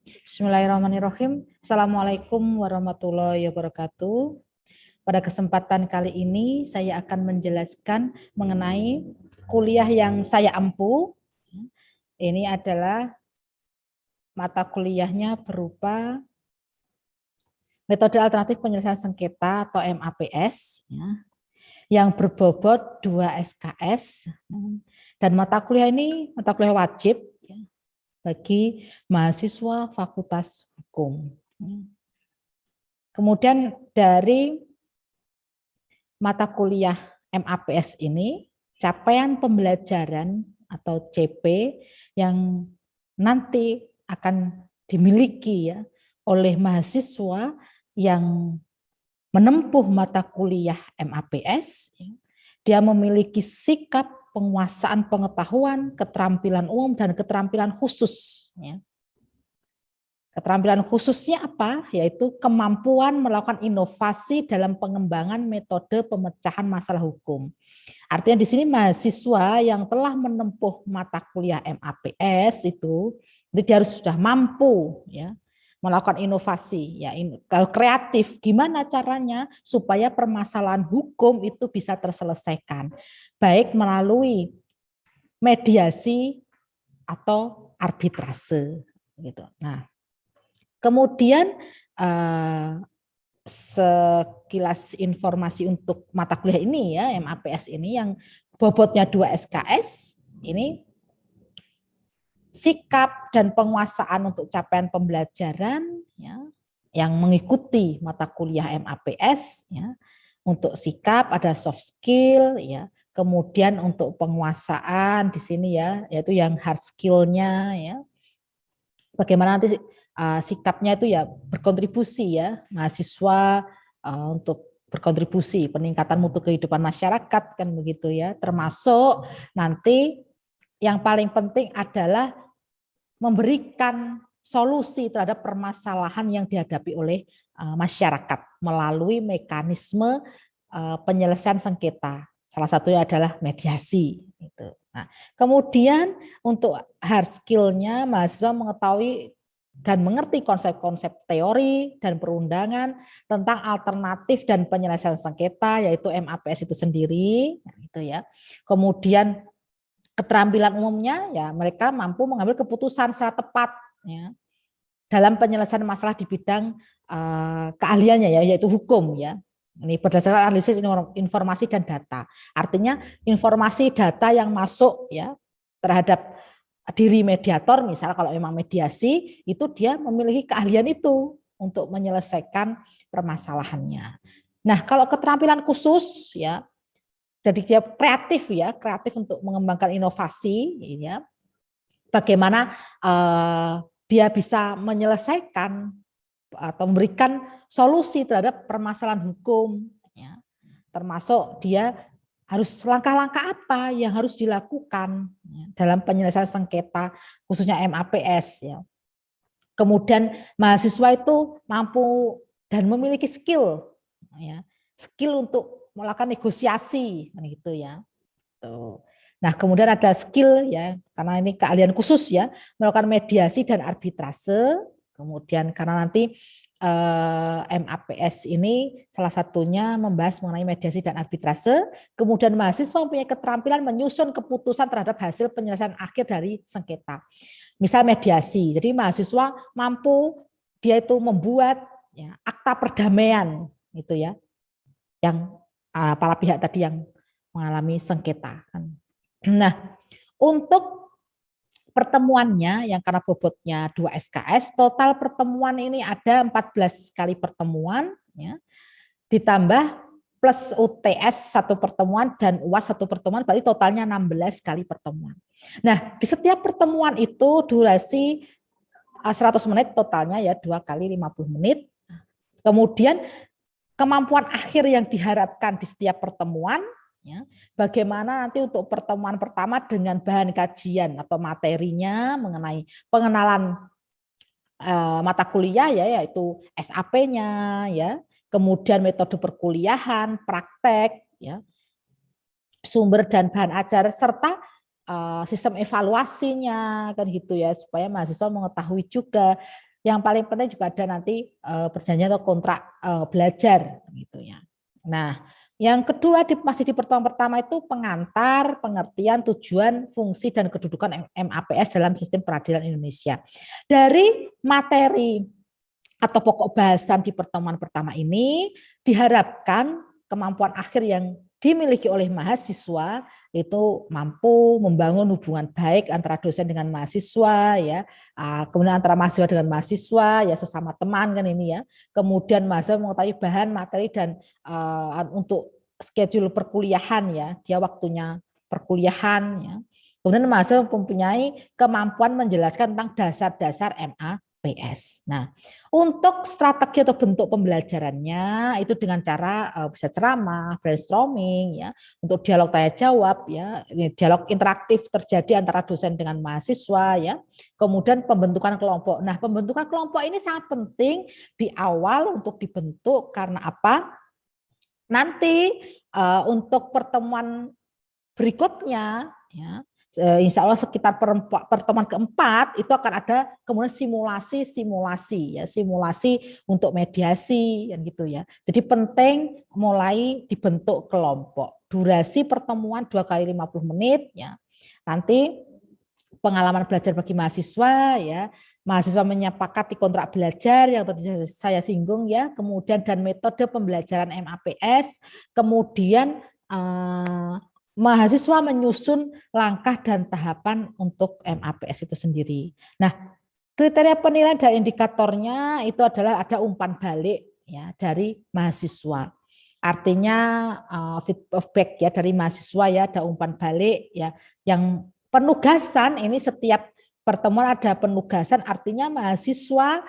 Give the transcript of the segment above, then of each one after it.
Bismillahirrahmanirrahim. Assalamualaikum warahmatullahi wabarakatuh. Pada kesempatan kali ini saya akan menjelaskan mengenai kuliah yang saya ampu. Ini adalah mata kuliahnya berupa metode alternatif penyelesaian sengketa atau MAPS yang berbobot 2 SKS, dan mata kuliah ini mata kuliah wajib bagi mahasiswa Fakultas Hukum. Kemudian dari mata kuliah MAPS ini, capaian pembelajaran atau CP yang nanti akan dimiliki ya oleh mahasiswa yang menempuh mata kuliah MAPS, dia memiliki sikap penguasaan pengetahuan, keterampilan umum, dan keterampilan khusus. Keterampilan khususnya apa? Yaitu kemampuan melakukan inovasi dalam pengembangan metode pemecahan masalah hukum. Artinya di sini mahasiswa yang telah menempuh mata kuliah MAPS itu dia harus sudah mampu ya melakukan inovasi ya. Kalau kreatif, gimana caranya supaya permasalahan hukum itu bisa terselesaikan, baik melalui mediasi atau arbitrase gitu. Nah, kemudian sekilas informasi untuk mata kuliah ini ya, MAPS ini yang bobotnya 2 SKS, ini sikap dan penguasaan untuk capaian pembelajaran ya, yang mengikuti mata kuliah MAPS ya. Untuk sikap ada soft skill ya, kemudian untuk penguasaan di sini ya, yaitu yang hard skill-nya ya. Bagaimana nanti sikapnya itu ya berkontribusi ya, mahasiswa untuk berkontribusi peningkatan mutu kehidupan masyarakat kan begitu ya, termasuk nanti yang paling penting adalah memberikan solusi terhadap permasalahan yang dihadapi oleh masyarakat melalui mekanisme penyelesaian sengketa. Salah satunya adalah mediasi. Nah, kemudian untuk hard skill-nya mahasiswa mengetahui dan mengerti konsep-konsep teori dan perundangan tentang alternatif dan penyelesaian sengketa, yaitu MAPS itu sendiri, gitu ya. Kemudian keterampilan umumnya ya mereka mampu mengambil keputusan secara tepat ya dalam penyelesaian masalah di bidang keahliannya ya, yaitu hukum ya. Ini berdasarkan analisis informasi dan data. Artinya informasi data yang masuk ya terhadap diri mediator, misal kalau memang mediasi itu dia memiliki keahlian itu untuk menyelesaikan permasalahannya. Nah, kalau keterampilan khusus ya, jadi dia kreatif ya, kreatif untuk mengembangkan inovasi ya. Bagaimana dia bisa menyelesaikan atau memberikan solusi terhadap permasalahan hukum ya. Termasuk dia harus langkah-langkah apa yang harus dilakukan ya, dalam penyelesaian sengketa khususnya MAPS ya. Kemudian mahasiswa itu mampu dan memiliki skill ya, skill untuk melakukan negosiasi gitu ya. Tuh. Nah, kemudian ada skill ya, karena ini keahlian khusus ya, melakukan mediasi dan arbitrase. Kemudian karena nanti MAPS ini salah satunya membahas mengenai mediasi dan arbitrase. Kemudian mahasiswa mempunyai keterampilan menyusun keputusan terhadap hasil penyelesaian akhir dari sengketa. Misal mediasi, jadi mahasiswa mampu dia itu membuat ya, akta perdamaian gitu ya, yang para pihak tadi yang mengalami sengketa. Nah, untuk pertemuannya yang karena bobotnya 2 SKS, total pertemuan ini ada 14 kali pertemuan, ya, ditambah plus UTS satu pertemuan dan UAS satu pertemuan, berarti totalnya 16 kali pertemuan. Nah, di setiap pertemuan itu durasi 100 menit totalnya ya, 2 kali 50 menit. Kemudian kemampuan akhir yang diharapkan di setiap pertemuan, ya, bagaimana nanti untuk pertemuan pertama dengan bahan kajian atau materinya mengenai pengenalan mata kuliah ya, yaitu SAP-nya ya, kemudian metode perkuliahan, praktek ya, sumber dan bahan ajar serta sistem evaluasinya kan gitu ya, supaya mahasiswa mengetahui juga yang paling penting juga ada nanti perjanjian atau kontrak belajar gitu ya. Nah, yang kedua masih di pertemuan pertama itu pengantar, pengertian, tujuan, fungsi dan kedudukan MAPS dalam sistem peradilan Indonesia. Dari materi atau pokok bahasan di pertemuan pertama ini diharapkan kemampuan akhir yang dimiliki oleh mahasiswa itu mampu membangun hubungan baik antara dosen dengan mahasiswa ya, kemudian antara mahasiswa dengan mahasiswa ya, sesama teman kan ini ya, kemudian mahasiswa mengetahui bahan materi dan untuk schedule perkuliahan ya, dia waktunya perkuliahan ya, kemudian mahasiswa mempunyai kemampuan menjelaskan tentang dasar-dasar MAPS. Nah, untuk strategi atau bentuk pembelajarannya itu dengan cara bisa ceramah, brainstorming ya, untuk dialog tanya jawab ya, ini dialog interaktif terjadi antara dosen dengan mahasiswa ya. Kemudian pembentukan kelompok. Nah, pembentukan kelompok ini sangat penting di awal untuk dibentuk karena apa? Nanti untuk pertemuan berikutnya ya, insya Allah sekitar pertemuan keempat itu akan ada kemudian simulasi untuk mediasi yang gitu ya. Jadi penting mulai dibentuk kelompok. Durasi pertemuan 2 kali 50 menit ya. Nanti pengalaman belajar bagi mahasiswa ya. Mahasiswa menyepakati kontrak belajar yang tadi saya singgung ya, kemudian dan metode pembelajaran MAPS, kemudian mahasiswa menyusun langkah dan tahapan untuk MAPS itu sendiri. Nah, kriteria penilaian dan indikatornya itu adalah ada umpan balik ya dari mahasiswa. Artinya feedback ya dari mahasiswa ya, ada umpan balik ya. Yang penugasan ini setiap pertemuan ada penugasan, artinya mahasiswa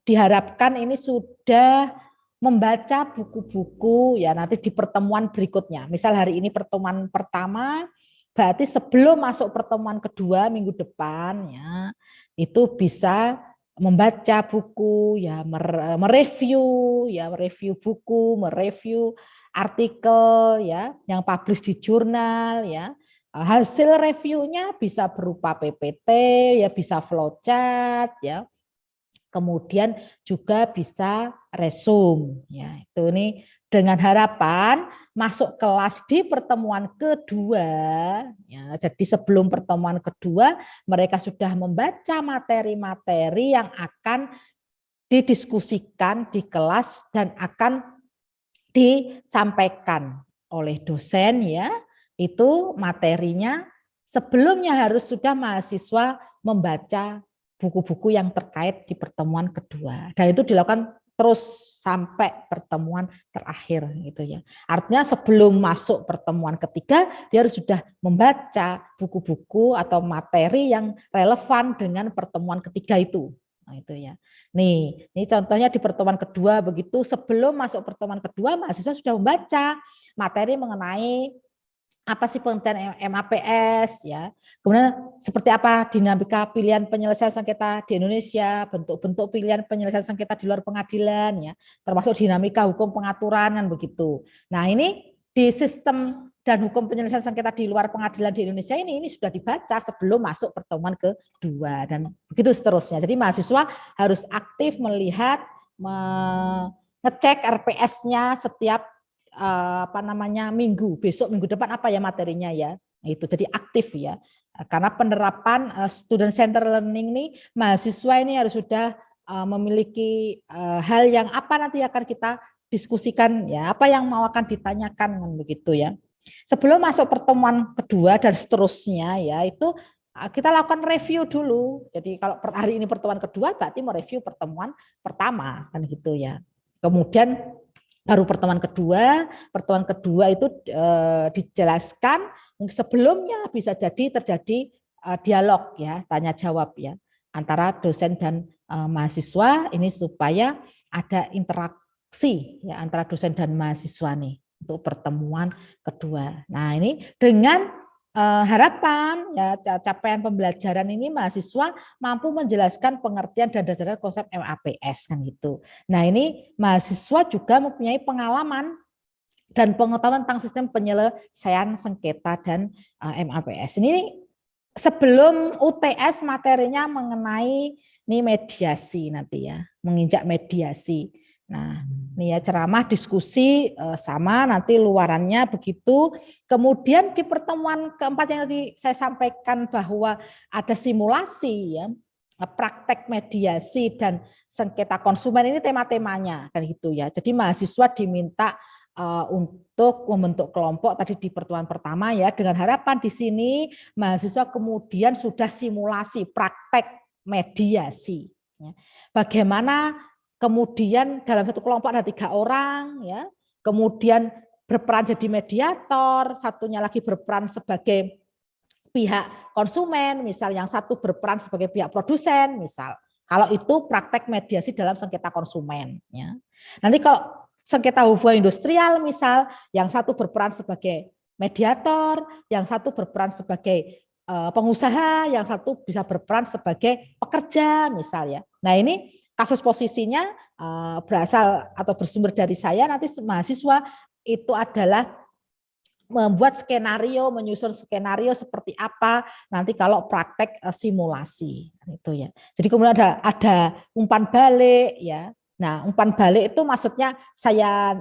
diharapkan ini sudah membaca buku-buku ya nanti di pertemuan berikutnya. Misal hari ini pertemuan pertama, berarti sebelum masuk pertemuan kedua minggu depan ya itu bisa membaca buku ya, mereview buku, mereview artikel ya yang publish di jurnal ya. Hasil reviewnya bisa berupa PPT ya, bisa flowchart ya. Kemudian juga bisa resume ya. Itu ini dengan harapan masuk kelas di pertemuan kedua ya. Jadi sebelum pertemuan kedua mereka sudah membaca materi-materi yang akan didiskusikan di kelas dan akan disampaikan oleh dosen ya. Itu materinya sebelumnya harus sudah mahasiswa membaca buku-buku yang terkait di pertemuan kedua. Dan itu dilakukan terus sampai pertemuan terakhir gitu ya. Artinya sebelum masuk pertemuan ketiga dia harus sudah membaca buku-buku atau materi yang relevan dengan pertemuan ketiga itu. Nah, itu ya. Nih, ini contohnya di pertemuan kedua begitu, sebelum masuk pertemuan kedua mahasiswa sudah membaca materi mengenai apa sih pengertian MAPS ya. Kemudian seperti apa dinamika pilihan penyelesaian sengketa di Indonesia, bentuk-bentuk pilihan penyelesaian sengketa di luar pengadilan ya, termasuk dinamika hukum pengaturan kan begitu. Nah, ini di sistem dan hukum penyelesaian sengketa di luar pengadilan di Indonesia ini sudah dibaca sebelum masuk pertemuan kedua dan begitu seterusnya. Jadi mahasiswa harus aktif melihat, ngecek RPS-nya setiap minggu, besok minggu depan apa ya materinya ya. Itu jadi aktif ya. Karena penerapan student center learning ini mahasiswa ini harus sudah memiliki hal yang apa nanti akan kita diskusikan ya, apa yang mau akan ditanyakan kan begitu ya. Sebelum masuk pertemuan kedua dan seterusnya ya, itu kita lakukan review dulu. Jadi kalau hari ini pertemuan kedua berarti mau review pertemuan pertama kan gitu ya. Kemudian baru pertemuan kedua itu dijelaskan sebelumnya bisa jadi terjadi dialog ya, tanya jawab ya antara dosen dan mahasiswa ini supaya ada interaksi ya antara dosen dan mahasiswa nih untuk pertemuan kedua. Nah, ini dengan harapan ya capaian pembelajaran ini mahasiswa mampu menjelaskan pengertian dan dasar konsep MAPS kan gitu. Nah, ini mahasiswa juga mempunyai pengalaman dan pengetahuan tentang sistem penyelesaian sengketa dan MAPS. Ini sebelum UTS materinya mengenai Ini mediasi nanti ya, menginjak mediasi. Nah, ini ya ceramah diskusi sama nanti luarannya begitu. Kemudian di pertemuan keempat yang tadi saya sampaikan bahwa ada simulasi ya, praktek mediasi dan sengketa konsumen ini tema-temanya kan gitu ya. Jadi mahasiswa diminta untuk membentuk kelompok tadi di pertemuan pertama ya, dengan harapan di sini mahasiswa kemudian sudah simulasi praktek mediasi. Bagaimana kemudian dalam satu kelompok ada 3 orang, ya, kemudian berperan jadi mediator, satunya lagi berperan sebagai pihak konsumen, misal yang satu berperan sebagai pihak produsen, misal. Kalau itu praktek mediasi dalam sengketa konsumen. Ya. Nanti kalau sengketa hubungan industrial, misal yang satu berperan sebagai mediator, yang satu berperan sebagai pengusaha, yang satu bisa berperan sebagai pekerja misalnya. Nah ini kasus posisinya berasal atau bersumber dari saya, nanti mahasiswa itu adalah membuat skenario, menyusun skenario seperti apa nanti kalau praktek simulasi itu ya. Jadi kemudian ada umpan balik ya. Nah umpan balik itu maksudnya saya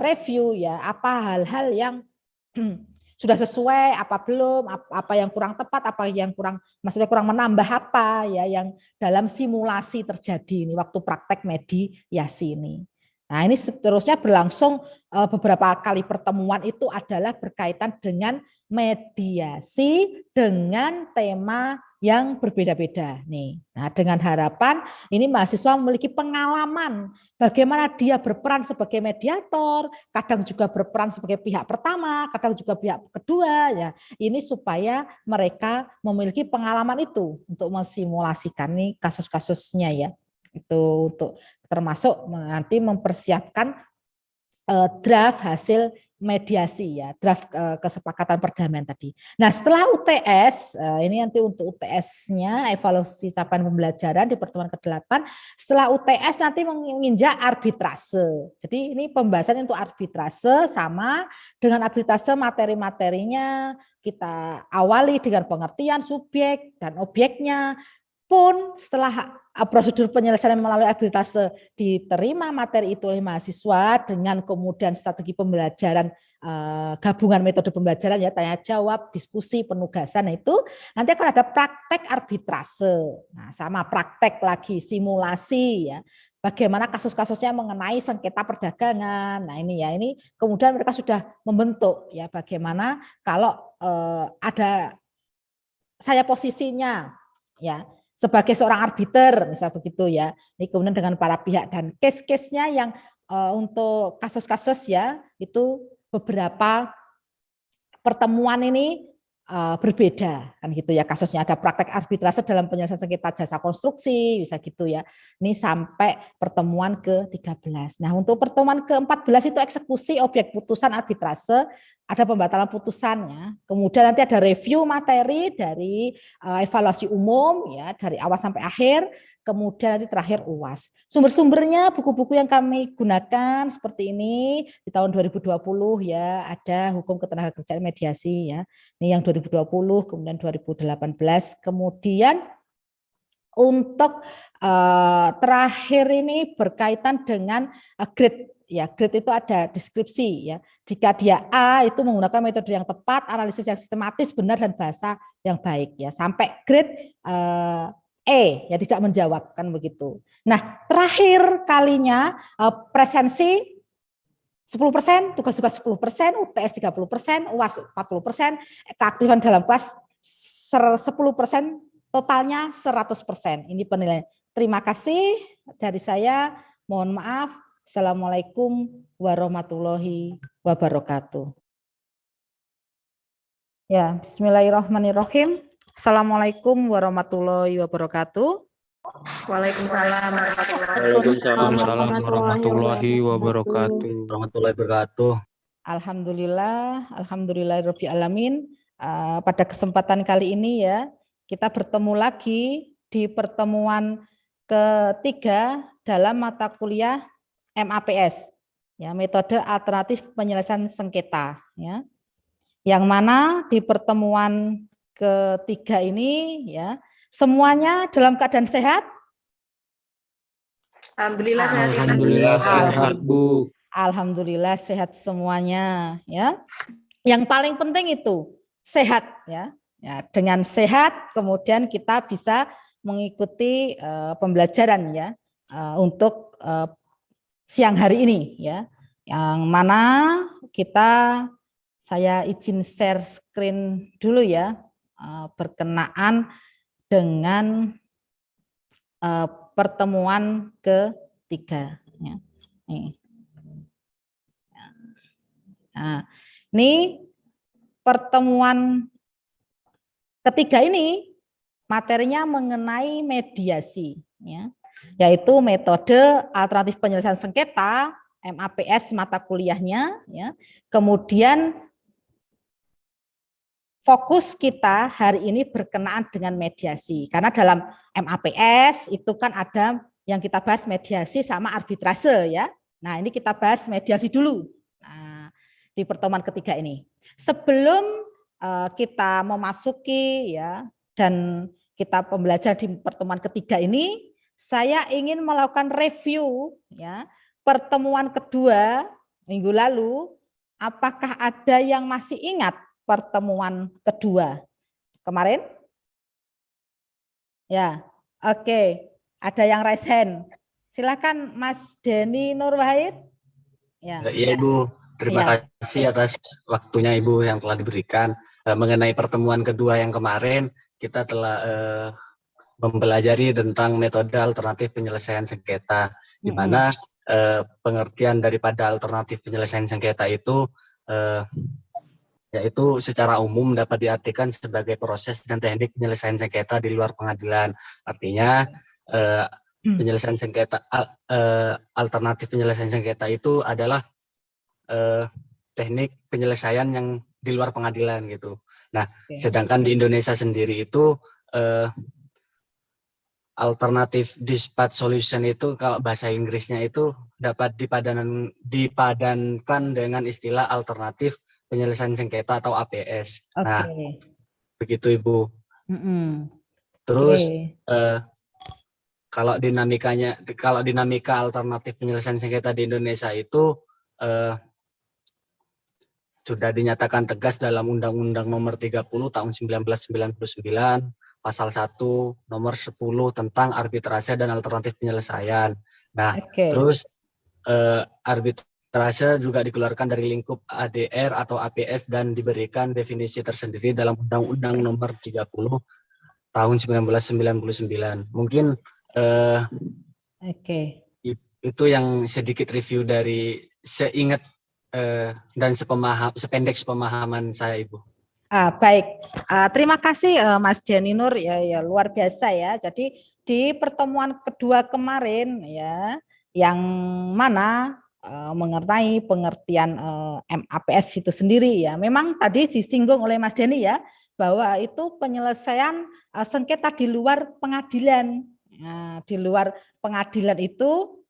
review ya apa hal-hal yang sudah sesuai apa belum, apa yang kurang tepat, apa yang kurang, maksudnya kurang menambah apa ya yang dalam simulasi terjadi ini waktu praktek mediasi ini. Nah ini seterusnya berlangsung beberapa kali pertemuan itu adalah berkaitan dengan mediasi dengan tema yang berbeda-beda nih. Nah, dengan harapan ini mahasiswa memiliki pengalaman bagaimana dia berperan sebagai mediator, kadang juga berperan sebagai pihak pertama, kadang juga pihak kedua ya. Ini supaya mereka memiliki pengalaman itu untuk mensimulasikan nih kasus-kasusnya ya. Itu untuk termasuk nanti mempersiapkan draft hasil mediasi ya, draft kesepakatan perdamaian tadi. Nah setelah UTS, ini nanti untuk UTS-nya evaluasi capaian pembelajaran di pertemuan ke-8, setelah UTS nanti menginjak arbitrase. Jadi ini pembahasan untuk arbitrase sama dengan arbitrase materi-materinya kita awali dengan pengertian subjek dan objeknya, pun setelah prosedur penyelesaian melalui arbitrase diterima materi itu oleh mahasiswa dengan kemudian strategi pembelajaran gabungan metode pembelajaran ya tanya jawab, diskusi, penugasan, nah itu nanti akan ada praktek arbitrase. Nah, sama praktek lagi simulasi ya. Bagaimana kasus-kasusnya mengenai sengketa perdagangan. Nah, ini ya ini kemudian mereka sudah membentuk ya bagaimana kalau ada saya posisinya ya sebagai seorang arbiter, misal begitu ya. Ini kemudian dengan para pihak dan case-case-nya yang untuk kasus-kasus ya itu beberapa pertemuan ini berbeda kan gitu ya kasusnya, ada praktek arbitrase dalam penyelesaian sengketa jasa konstruksi bisa gitu ya. Ini sampai pertemuan ke-13. Nah, untuk pertemuan ke-14 itu eksekusi objek putusan arbitrase, ada pembatalan putusannya. Kemudian nanti ada review materi dari evaluasi umum ya dari awal sampai akhir. Kemudian nanti terakhir UAS. Sumber-sumbernya buku-buku yang kami gunakan seperti ini di tahun 2020 ya, ada hukum ketenagakerjaan mediasi ya. Ini yang 2020, kemudian 2018, kemudian untuk terakhir ini berkaitan dengan grade ya, grade itu ada deskripsi ya. Jika dia A itu menggunakan metode yang tepat, analisis yang sistematis, benar dan bahasa yang baik ya. Sampai grade E ya tidak menjawab kan begitu. Nah, terakhir kalinya presensi 10%, tugas-tugas 10%, UTS 30%, UAS 40%, keaktifan dalam kelas 10%, totalnya 100%. Ini penilaian. Terima kasih dari saya. Mohon maaf. Assalamualaikum warahmatullahi wabarakatuh. Ya, bismillahirrahmanirrahim. Assalamualaikum warahmatullahi wabarakatuh. Waalaikumsalam warahmatullahi wabarakatuh. Alhamdulillahirabbil alamin. Pada kesempatan kali ini ya, kita bertemu lagi di pertemuan ketiga dalam mata kuliah MAPS, ya, metode alternatif penyelesaian sengketa, ya. Yang mana di pertemuan ketiga ini ya semuanya dalam keadaan sehat, Alhamdulillah sehat. Alhamdulillah sehat, Bu. Alhamdulillah sehat semuanya, ya. Yang paling penting itu sehat, ya. Ya, dengan sehat kemudian kita bisa mengikuti pembelajaran, ya, untuk siang hari ini, ya. Yang mana saya izin share screen dulu, ya, berkenaan dengan pertemuan ketiga, ya. Nah, ini pertemuan ketiga ini materinya mengenai mediasi, ya, yaitu metode alternatif penyelesaian sengketa MAPS mata kuliahnya, ya. Kemudian fokus kita hari ini berkenaan dengan mediasi, karena dalam MAPS itu kan ada yang kita bahas mediasi sama arbitrase, ya. Nah, ini kita bahas mediasi dulu. Nah, di pertemuan ketiga ini. Sebelum kita memasuki, ya, dan kita pembelajar di pertemuan ketiga ini, saya ingin melakukan review, ya, pertemuan kedua minggu lalu. Apakah ada yang masih ingat pertemuan kedua kemarin? Ya, oke. Ada yang raise hand. Silakan Mas Denny Nur Wahid. Ya. Iya, Ibu. Terima kasih atas waktunya Ibu yang telah diberikan. Mengenai pertemuan kedua yang kemarin, kita telah mempelajari tentang metode alternatif penyelesaian sengketa, di mana pengertian daripada alternatif penyelesaian sengketa itu yaitu secara umum dapat diartikan sebagai proses dan teknik penyelesaian sengketa di luar pengadilan. Artinya penyelesaian sengketa alternatif penyelesaian sengketa itu adalah teknik penyelesaian yang di luar pengadilan gitu. Nah, sedangkan di Indonesia sendiri itu alternatif dispute solution itu kalau bahasa Inggrisnya itu dapat dipadankan dengan istilah alternatif penyelesaian sengketa atau APS. Nah, begitu Ibu. Terus kalau dinamika alternatif penyelesaian sengketa di Indonesia itu sudah dinyatakan tegas dalam Undang-Undang Nomor 30 Tahun 1999, Pasal 1 Nomor 10 tentang arbitrase dan alternatif penyelesaian. Nah, terus arbitrase juga dikeluarkan dari lingkup ADR atau APS dan diberikan definisi tersendiri dalam Undang-Undang Nomor 30 Tahun 1999. Mungkin itu yang sedikit review dari seingat dan sependek sepemahaman saya, Ibu. Baik, terima kasih Mas Denny Nur, ya luar biasa ya. Jadi di pertemuan kedua kemarin, ya, yang mana mengenai pengertian MAPS itu sendiri, ya. Memang tadi disinggung oleh Mas Denny, ya, bahwa itu penyelesaian sengketa di luar pengadilan. Nah, di luar pengadilan itu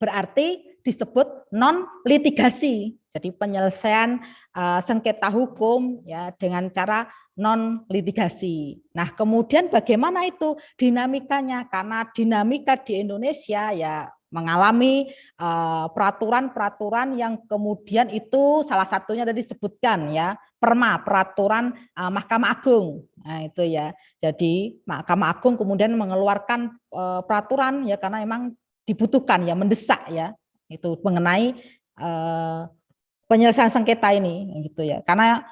berarti disebut non litigasi. Jadi penyelesaian sengketa hukum, ya, dengan cara non litigasi. Nah, kemudian bagaimana itu dinamikanya? Karena dinamika di Indonesia, ya, mengalami peraturan-peraturan yang kemudian itu salah satunya tadi disebutkan, ya, peraturan Mahkamah Agung. Nah, itu, ya. Jadi Mahkamah Agung kemudian mengeluarkan peraturan, ya, karena memang dibutuhkan, ya, mendesak, ya, itu mengenai penyelesaian sengketa ini, gitu, ya. Karena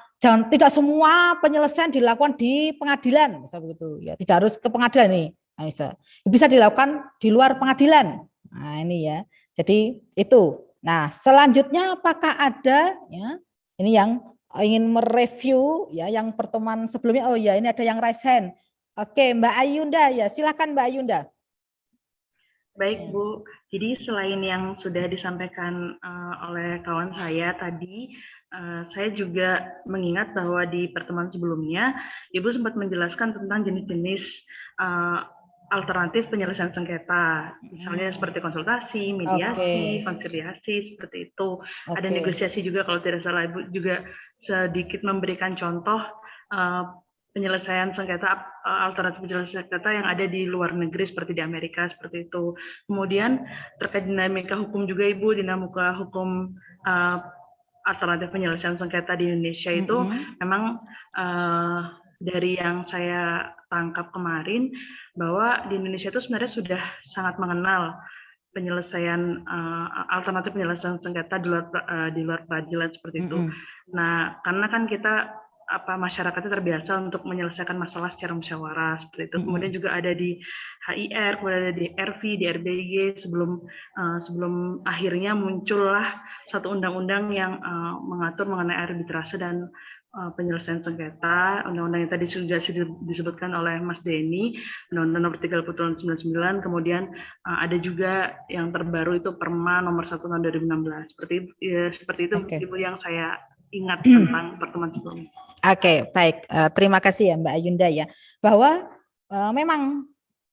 tidak semua penyelesaian dilakukan di pengadilan, bisa begitu, ya. Tidak harus ke pengadilan nih. Nah, bisa dilakukan di luar pengadilan. Nah, ini, ya. Jadi itu. Nah, selanjutnya apakah ada, ya, ini yang ingin mereview, ya, yang pertemuan sebelumnya. Oh, ya, ini ada yang raise hand. Oke, Mbak Ayunda, ya, silakan Mbak Ayunda. Baik, Bu. Jadi selain yang sudah disampaikan oleh kawan saya tadi, saya juga mengingat bahwa di pertemuan sebelumnya, Ibu sempat menjelaskan tentang jenis-jenis alternatif penyelesaian sengketa. Misalnya seperti konsultasi, mediasi, konsiliasi, seperti itu. Ada negosiasi juga kalau tidak salah. Ibu juga sedikit memberikan contoh penyelesaian sengketa alternatif penyelesaian sengketa yang ada di luar negeri seperti di Amerika seperti itu. Kemudian terkait dinamika hukum juga Ibu, dinamika hukum alternatif penyelesaian sengketa di Indonesia itu memang dari yang saya tangkap kemarin bahwa di Indonesia itu sebenarnya sudah sangat mengenal penyelesaian alternatif penyelesaian sengketa di luar peradilan seperti itu. Nah, karena kan kita masyarakatnya terbiasa untuk menyelesaikan masalah secara musyawarah seperti itu. Kemudian juga ada di HIR, kemudian ada di RV, di RBG sebelum akhirnya muncullah satu undang-undang yang mengatur mengenai arbitrase dan penyelesaian sengketa, undang-undang yang tadi sudah disebutkan oleh Mas Denny, Undang-Undang Nomor 30 Tahun 99, kemudian ada juga yang terbaru itu Perma Nomor 1 Tahun 2016. Seperti itu Ibu yang saya ingat tentang pertemuan sebelumnya. Oke, baik. Terima kasih ya Mbak Ayunda ya. Bahwa memang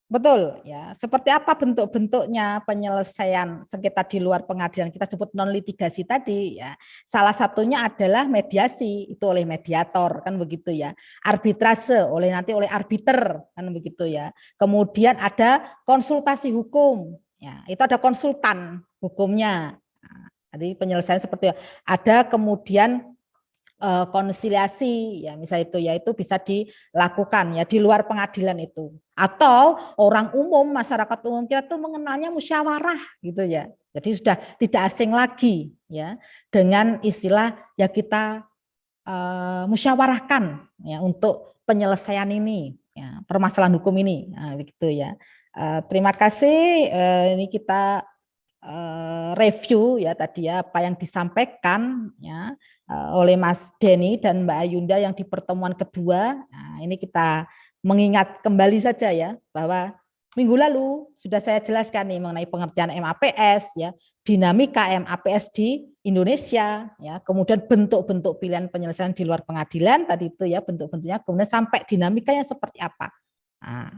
betul ya, seperti apa bentuk-bentuknya penyelesaian sengketa di luar pengadilan, kita sebut non litigasi tadi ya. Salah satunya adalah mediasi, itu oleh mediator kan begitu ya. Arbitrase nanti oleh arbiter kan begitu ya. Kemudian ada konsultasi hukum ya, itu ada konsultan hukumnya. Nah, jadi penyelesaian seperti itu. Ada kemudian konsiliasi ya misalnya itu, yaitu bisa dilakukan ya di luar pengadilan itu, atau orang umum, masyarakat umum kita tuh mengenalnya musyawarah gitu ya. Jadi sudah tidak asing lagi ya dengan istilah ya kita musyawarahkan ya untuk penyelesaian ini ya, permasalahan hukum ini begitu ya. Terima kasih, ini kita review ya tadi ya apa yang disampaikan ya oleh Mas Denny dan Mbak Ayunda yang di pertemuan kedua. Nah, ini kita mengingat kembali saja ya bahwa minggu lalu sudah saya jelaskan nih mengenai pengertian MAPS ya, dinamika MAPS di Indonesia ya, kemudian bentuk-bentuk pilihan penyelesaian di luar pengadilan tadi itu ya bentuk-bentuknya, kemudian sampai dinamikanya seperti apa. Nah,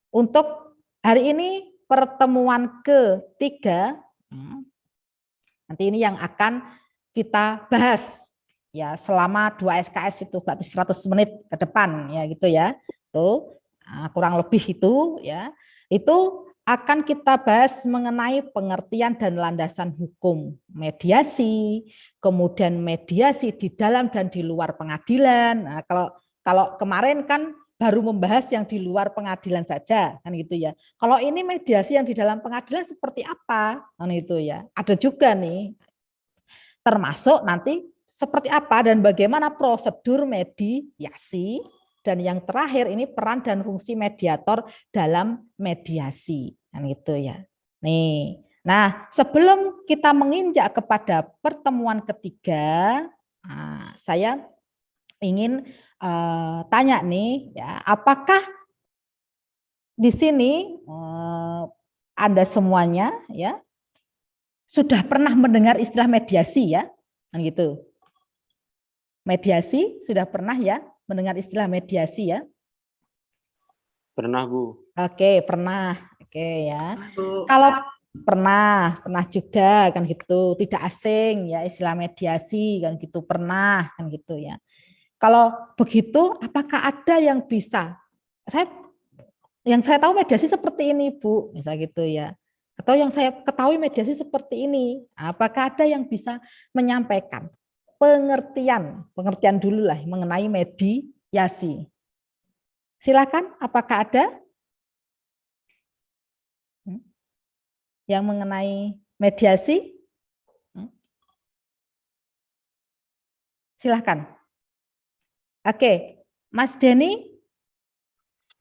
untuk hari ini pertemuan ketiga nanti ini yang akan kita bahas ya selama 2 SKS itu berarti 100 menit ke depan ya gitu ya. Tuh kurang lebih itu ya. Itu akan kita bahas mengenai pengertian dan landasan hukum mediasi, kemudian mediasi di dalam dan di luar pengadilan. Nah, kalau kemarin kan baru membahas yang di luar pengadilan saja kan gitu ya. Kalau ini mediasi yang di dalam pengadilan seperti apa? Kan itu ya. Ada juga nih termasuk nanti seperti apa dan bagaimana prosedur mediasi, dan yang terakhir ini peran dan fungsi mediator dalam mediasi kan gitu ya. Nih, nah sebelum kita menginjak kepada pertemuan ketiga, saya ingin tanya nih ya, apakah di sini Anda semuanya ya sudah pernah mendengar istilah mediasi ya, kan gitu. Mediasi sudah pernah ya mendengar istilah mediasi ya? Pernah Bu. Oke, pernah. Oke ya. Kalau pernah juga kan gitu, tidak asing ya istilah mediasi kan gitu, pernah kan gitu ya. Kalau begitu, apakah ada yang bisa? Yang saya tahu mediasi seperti ini Bu, misalnya gitu ya. Atau yang saya ketahui mediasi seperti ini, apakah ada yang bisa menyampaikan pengertian dulu lah mengenai mediasi? Silakan, apakah ada yang mengenai mediasi? Silakan. Oke, Mas Denny,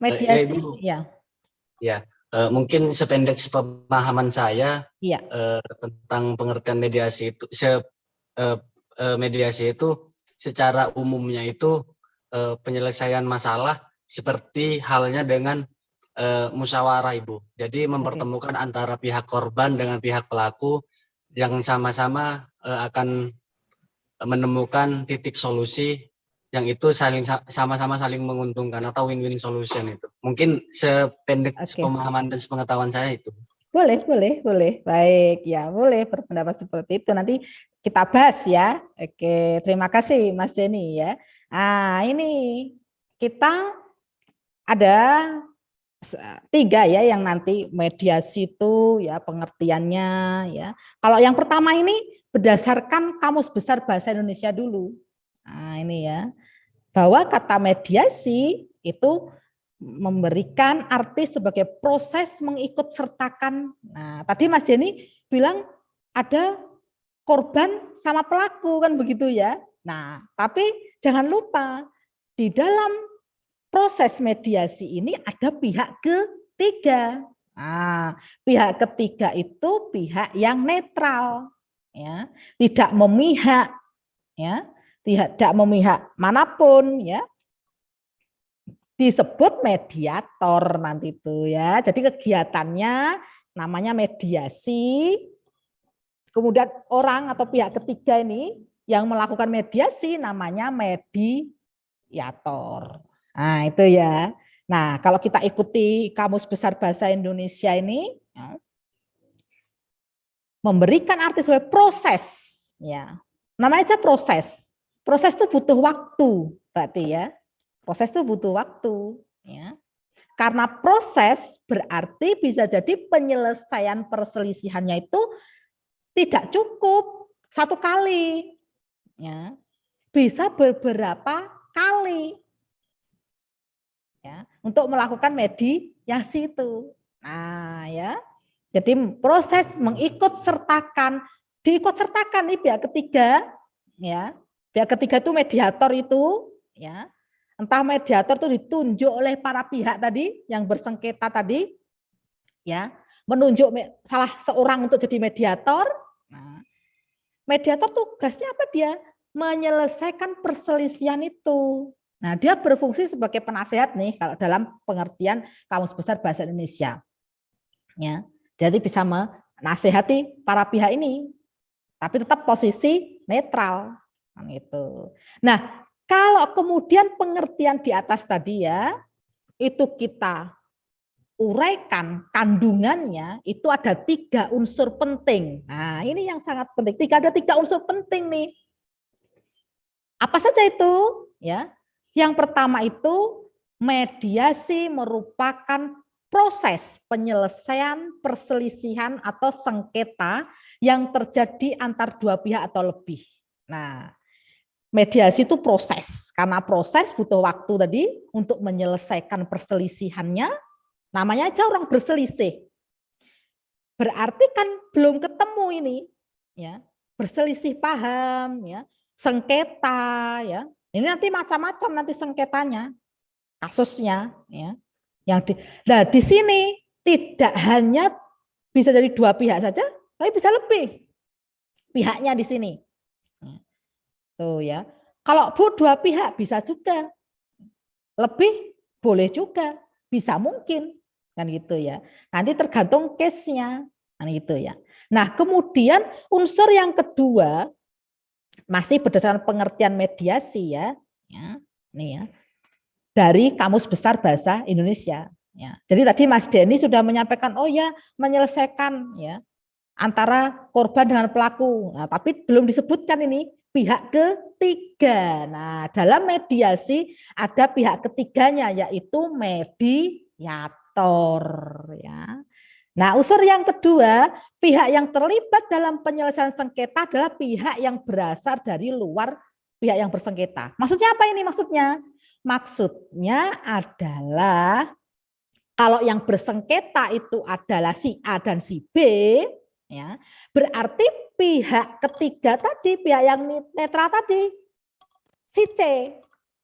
mediasi, ya. Mungkin sependek sepemahaman saya ya. Tentang pengertian mediasi itu, mediasi itu secara umumnya itu penyelesaian masalah seperti halnya dengan musyawarah Ibu. Jadi mempertemukan antara pihak korban dengan pihak pelaku yang sama-sama akan menemukan titik solusi yang itu sama-sama saling menguntungkan atau win-win solution itu. Mungkin sependek pemahaman dan sepengetahuan saya itu. Boleh. Baik, ya boleh berpendapat seperti itu. Nanti kita bahas ya. Oke, terima kasih Mas Denny ya. Ini kita ada 3 ya yang nanti mediasi itu ya pengertiannya ya. Kalau yang pertama ini berdasarkan Kamus Besar Bahasa Indonesia dulu. Nah, ini ya. Bahwa kata mediasi itu memberikan arti sebagai proses mengikut sertakan. Nah, tadi Mas Denny bilang ada korban sama pelaku kan begitu ya. Nah, tapi jangan lupa di dalam proses mediasi ini ada pihak ketiga. Nah, pihak ketiga itu pihak yang netral, ya, tidak memihak, ya, tidak memihak manapun, ya. Disebut mediator nanti itu ya. Jadi kegiatannya namanya mediasi. Kemudian orang atau pihak ketiga ini yang melakukan mediasi namanya mediator. Nah, itu ya. Nah, kalau kita ikuti Kamus Besar Bahasa Indonesia ini ya, memberikan arti sebagai proses ya. Namanya aja proses. Proses itu butuh waktu, berarti ya. Proses itu butuh waktu ya. Karena proses berarti bisa jadi penyelesaian perselisihannya itu tidak cukup satu kali ya. Bisa beberapa kali. Ya, untuk melakukan mediasi itu. Nah, ya. Jadi proses mengikut sertakan, diikut sertakan nih pihak ketiga, ya. Pihak ketiga itu mediator itu, ya. Entah mediator itu ditunjuk oleh para pihak tadi yang bersengketa tadi, ya, menunjuk salah seorang untuk jadi mediator. Nah, mediator tugasnya apa dia? Menyelesaikan perselisihan itu. Nah, dia berfungsi sebagai penasehat nih kalau dalam pengertian Kamus Besar Bahasa Indonesia. Ya, jadi bisa menasehati para pihak ini, tapi tetap posisi netral. Gitu. Nah, kalau kemudian pengertian di atas tadi ya, itu kita uraikan kandungannya, itu ada 3 unsur penting. Nah, ini yang sangat penting. Ada 3 unsur penting nih. Apa saja itu? Ya. Yang pertama itu mediasi merupakan proses penyelesaian perselisihan atau sengketa yang terjadi antar 2 pihak atau lebih. Nah, mediasi itu proses. Karena proses butuh waktu tadi untuk menyelesaikan perselisihannya. Namanya aja orang berselisih. Berarti kan belum ketemu ini, ya. Berselisih paham, ya. Sengketa, ya. Ini nanti macam-macam nanti sengketanya, kasusnya, ya. Nah, di sini tidak hanya bisa dari 2 pihak saja, tapi bisa lebih pihaknya di sini. Tuh ya. Kalau 2 pihak bisa juga, lebih boleh juga, bisa mungkin kan gitu ya. Nanti tergantung case-nya, kan gitu ya. Nah, kemudian unsur yang kedua masih berdasarkan pengertian mediasi ya, nih ya, dari Kamus Besar Bahasa Indonesia. Ya. Jadi tadi Mas Denny sudah menyampaikan, oh ya menyelesaikan ya antara korban dengan pelaku. Nah, tapi belum disebutkan ini pihak ketiga. Nah, dalam mediasi ada pihak ketiganya yaitu mediator. Ya. Nah, unsur yang kedua, pihak yang terlibat dalam penyelesaian sengketa adalah pihak yang berasal dari luar pihak yang bersengketa. Maksudnya apa ini maksudnya? Maksudnya adalah kalau yang bersengketa itu adalah si A dan si B, ya, berarti pihak ketiga tadi, pihak yang netral tadi, si C,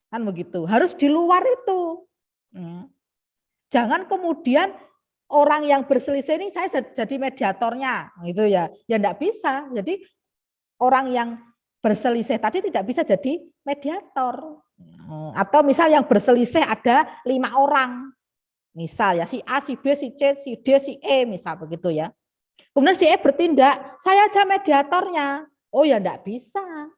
kan begitu, harus di luar itu. Jangan kemudian orang yang berselisih ini saya jadi mediatornya, gitu ya. Ya enggak bisa. Jadi orang yang berselisih tadi tidak bisa jadi mediator. Atau misal yang berselisih ada 5 orang. Misal ya si A, si B, si C, si D, si E, misal begitu ya. Kemudian si E bertindak, saya aja mediatornya. Oh ya enggak bisa.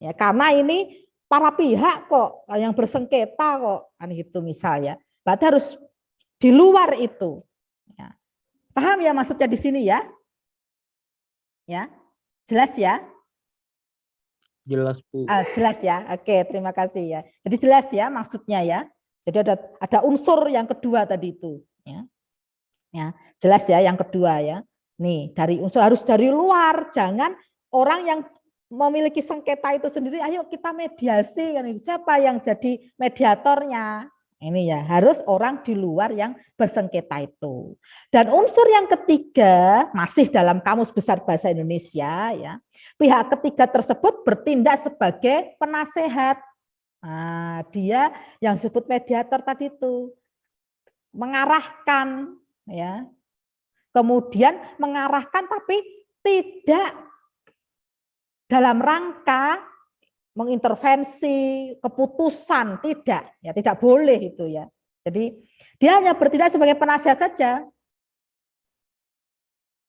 Ya karena ini para pihak kok yang bersengketa kok, kan gitu misal ya. Berarti harus di luar itu. Ya. Paham ya maksudnya di sini ya? Ya, jelas ya? Jelas, Bu. Jelas ya. Oke, terima kasih ya. Jadi jelas ya maksudnya ya. Jadi ada unsur yang kedua tadi itu ya. Ya, jelas ya yang kedua ya. Nih, dari unsur harus dari luar, jangan orang yang memiliki sengketa itu sendiri, ayo kita mediasi kan. Siapa yang jadi mediatornya? Ini ya, harus orang di luar yang bersengketa itu. Dan unsur yang ketiga, masih dalam Kamus Besar Bahasa Indonesia ya. Pihak ketiga tersebut bertindak sebagai penasehat. Nah, dia yang disebut mediator tadi itu mengarahkan ya. Kemudian mengarahkan tapi tidak dalam rangka mengintervensi keputusan, tidak ya, tidak boleh itu ya. Jadi dia hanya bertindak sebagai penasihat saja.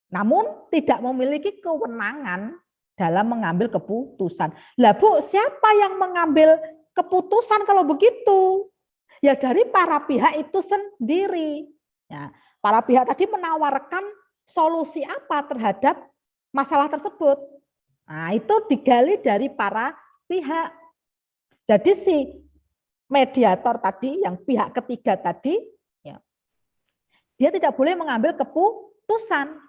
Namun tidak memiliki kewenangan dalam mengambil keputusan. Lah Bu, siapa yang mengambil keputusan kalau begitu? Ya dari para pihak itu sendiri. Ya, para pihak tadi menawarkan solusi apa terhadap masalah tersebut. Nah, itu digali dari para pihak. Jadi si mediator tadi, yang pihak ketiga tadi, ya, dia tidak boleh mengambil keputusan.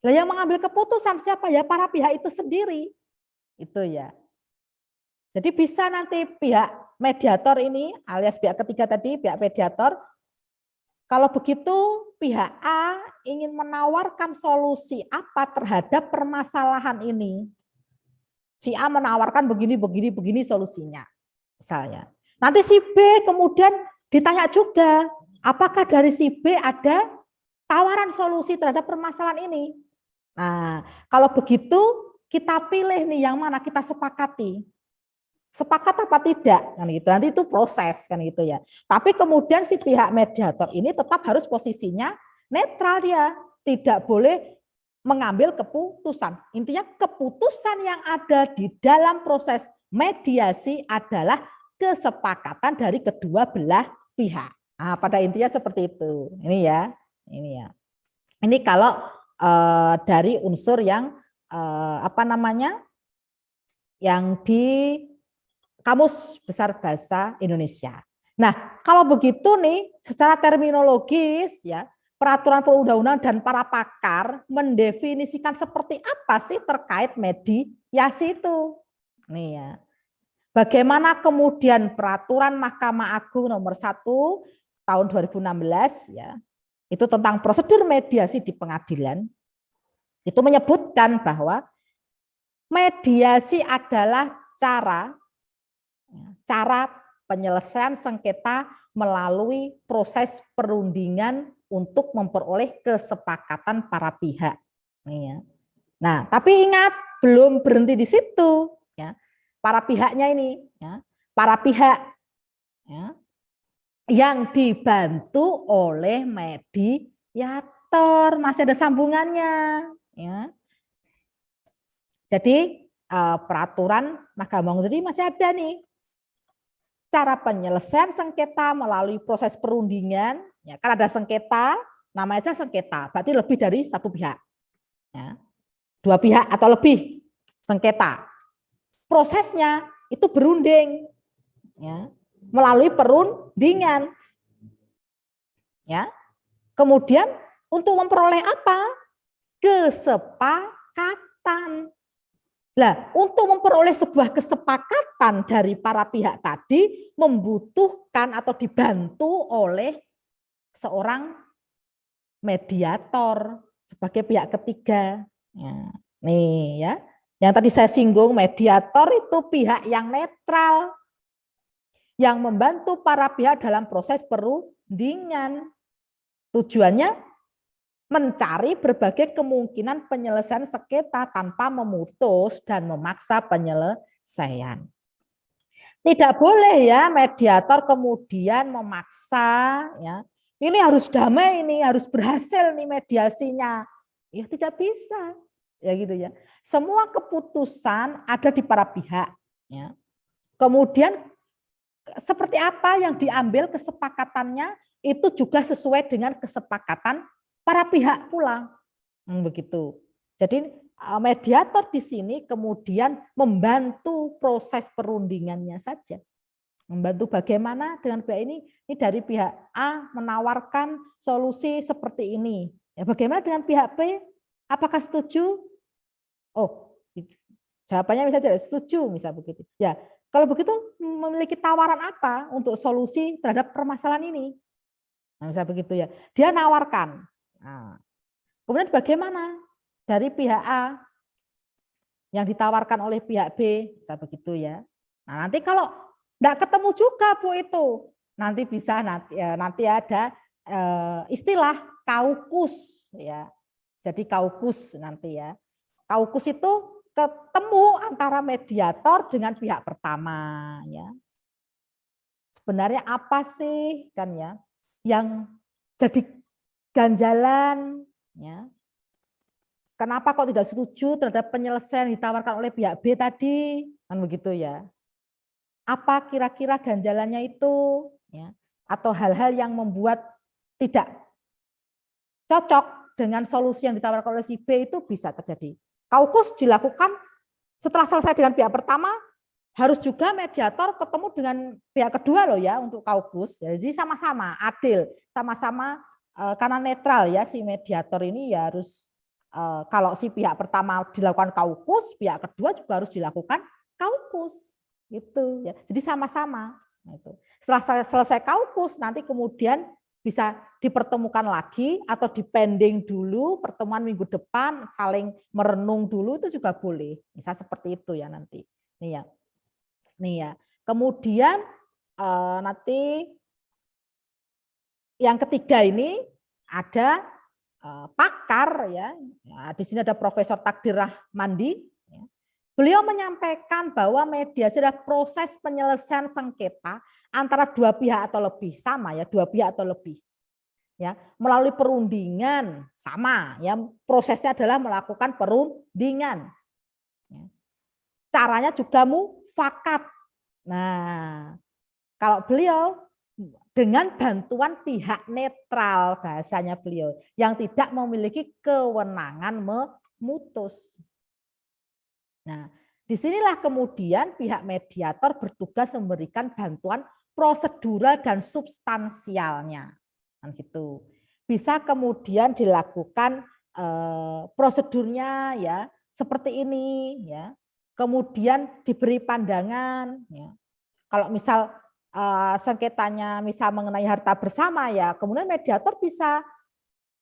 Nah, yang mengambil keputusan siapa? Ya para pihak itu sendiri. Itu ya. Jadi bisa nanti pihak mediator ini, alias pihak ketiga tadi, pihak mediator, kalau begitu pihak A ingin menawarkan solusi apa terhadap permasalahan ini. Si A menawarkan begini solusinya. Misalnya. Nanti si B kemudian ditanya juga, apakah dari si B ada tawaran solusi terhadap permasalahan ini? Nah, kalau begitu kita pilih nih yang mana kita sepakati. Sepakat apa tidak kan gitu. Nanti itu proses kan gitu ya. Tapi kemudian si pihak mediator ini tetap harus posisinya netral, dia tidak boleh mengambil keputusan. Intinya keputusan yang ada di dalam proses mediasi adalah kesepakatan dari kedua belah pihak. Nah, pada intinya seperti itu. Ini ya. Ini kalau dari unsur yang yang di Kamus Besar Bahasa Indonesia. Nah, kalau begitu nih, secara terminologis ya, peraturan perundang-undangan dan para pakar mendefinisikan seperti apa sih terkait mediasi itu. Nih ya. Bagaimana kemudian peraturan Mahkamah Agung nomor 1 tahun 2016 ya, itu tentang prosedur mediasi di pengadilan, itu menyebutkan bahwa mediasi adalah cara penyelesaian sengketa melalui proses perundingan untuk memperoleh kesepakatan para pihak. Nah, tapi ingat belum berhenti di situ. Ya. Para pihaknya ini, ya, para pihak ya, yang dibantu oleh mediator, masih ada sambungannya. Ya. Jadi peraturan Mahkamah Agung jadi masih ada nih. Cara penyelesaian sengketa melalui proses perundingan, ya, kan ada sengketa, namanya sengketa, berarti lebih dari satu pihak, ya, dua pihak atau lebih sengketa. Prosesnya itu berunding, ya, melalui perundingan, ya. Kemudian untuk memperoleh apa? Kesepakatan. Nah, untuk memperoleh sebuah kesepakatan dari para pihak tadi membutuhkan atau dibantu oleh seorang mediator sebagai pihak ketiga. Ya, nih ya, yang tadi saya singgung, mediator itu pihak yang netral yang membantu para pihak dalam proses perundingan. Tujuannya mencari berbagai kemungkinan penyelesaian sengketa tanpa memutus dan memaksa penyelesaian. Tidak boleh ya mediator kemudian memaksa, ya, ini harus damai, ini harus berhasil nih mediasinya. Ya tidak bisa, ya gitu ya. Semua keputusan ada di para pihak. Ya. Kemudian seperti apa yang diambil kesepakatannya itu juga sesuai dengan kesepakatan para pihak pula, begitu. Jadi mediator di sini kemudian membantu proses perundingannya saja. Membantu bagaimana dengan pihak ini dari pihak A menawarkan solusi seperti ini. Ya, bagaimana dengan pihak B? Apakah setuju? Oh, jawabannya bisa tidak setuju, misal begitu. Ya, kalau begitu memiliki tawaran apa untuk solusi terhadap permasalahan ini? Nah, misal begitu ya. Dia nawarkan. Nah, kemudian bagaimana dari pihak A yang ditawarkan oleh pihak B, misal begitu ya. Nah, nanti kalau enggak ketemu juga Bu itu. Nanti bisa nanti ada istilah kaukus ya. Jadi kaukus nanti ya. Kaukus itu ketemu antara mediator dengan pihak pertama ya. Sebenarnya apa sih kan ya yang jadi ganjalan ya. Kenapa kok tidak setuju terhadap penyelesaian ditawarkan oleh pihak B tadi? Kan begitu ya. Apa kira-kira ganjalannya itu ya, atau hal-hal yang membuat tidak cocok dengan solusi yang ditawarkan oleh si B itu bisa terjadi. Kaukus dilakukan setelah selesai dengan pihak pertama, harus juga mediator ketemu dengan pihak kedua loh ya untuk kaukus. Jadi sama-sama adil, sama-sama karena netral ya si mediator ini ya harus kalau si pihak pertama dilakukan kaukus, pihak kedua juga harus dilakukan kaukus. Itu ya. Jadi sama-sama. Nah, itu. Setelah selesai kaukus nanti kemudian bisa dipertemukan lagi atau dipending dulu pertemuan minggu depan saling merenung dulu itu juga boleh. Bisa seperti itu ya nanti. Nih ya. Nih ya. Kemudian nanti yang ketiga ini ada pakar ya. Nah, di sini ada Profesor Takdir Rahmandi. Beliau menyampaikan bahwa mediasi adalah proses penyelesaian sengketa antara dua pihak atau lebih, sama ya, dua pihak atau lebih. Ya, melalui perundingan sama ya, prosesnya adalah melakukan perundingan. Ya. Caranya juga mufakat. Nah, kalau beliau dengan bantuan pihak netral bahasanya beliau yang tidak memiliki kewenangan memutus. Nah, disinilah kemudian pihak mediator bertugas memberikan bantuan prosedural dan substansialnya, kan gitu. Bisa kemudian dilakukan prosedurnya ya seperti ini ya. Kemudian diberi pandangan ya. Kalau misal sengketanya misal mengenai harta bersama ya, kemudian mediator bisa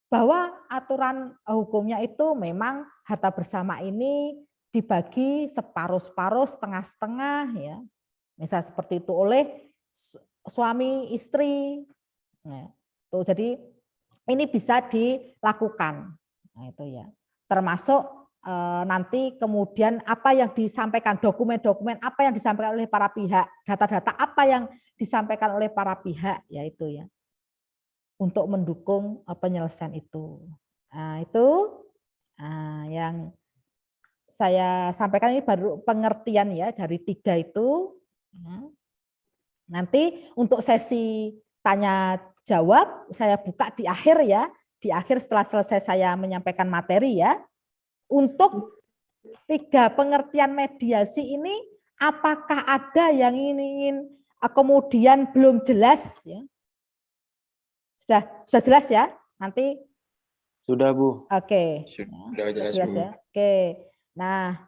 bahwa aturan hukumnya itu memang harta bersama ini dibagi separuh-separuh, setengah-setengah ya. Misal seperti itu oleh suami istri. Nah, tuh, jadi ini bisa dilakukan. Nah, itu ya. Termasuk nanti kemudian apa yang disampaikan, dokumen-dokumen apa yang disampaikan oleh para pihak, data-data apa yang disampaikan oleh para pihak yaitu ya. Untuk mendukung penyelesaian itu. Nah, itu yang saya sampaikan ini baru pengertian ya dari 3 itu. Nanti untuk sesi tanya jawab saya buka di akhir ya. Di akhir setelah selesai saya menyampaikan materi ya. Untuk 3 pengertian mediasi ini apakah ada yang ingin kemudian belum jelas ya? Sudah jelas ya? Nanti sudah Bu. Oke. Sudah jelas Bu. Ya? Oke. Nah,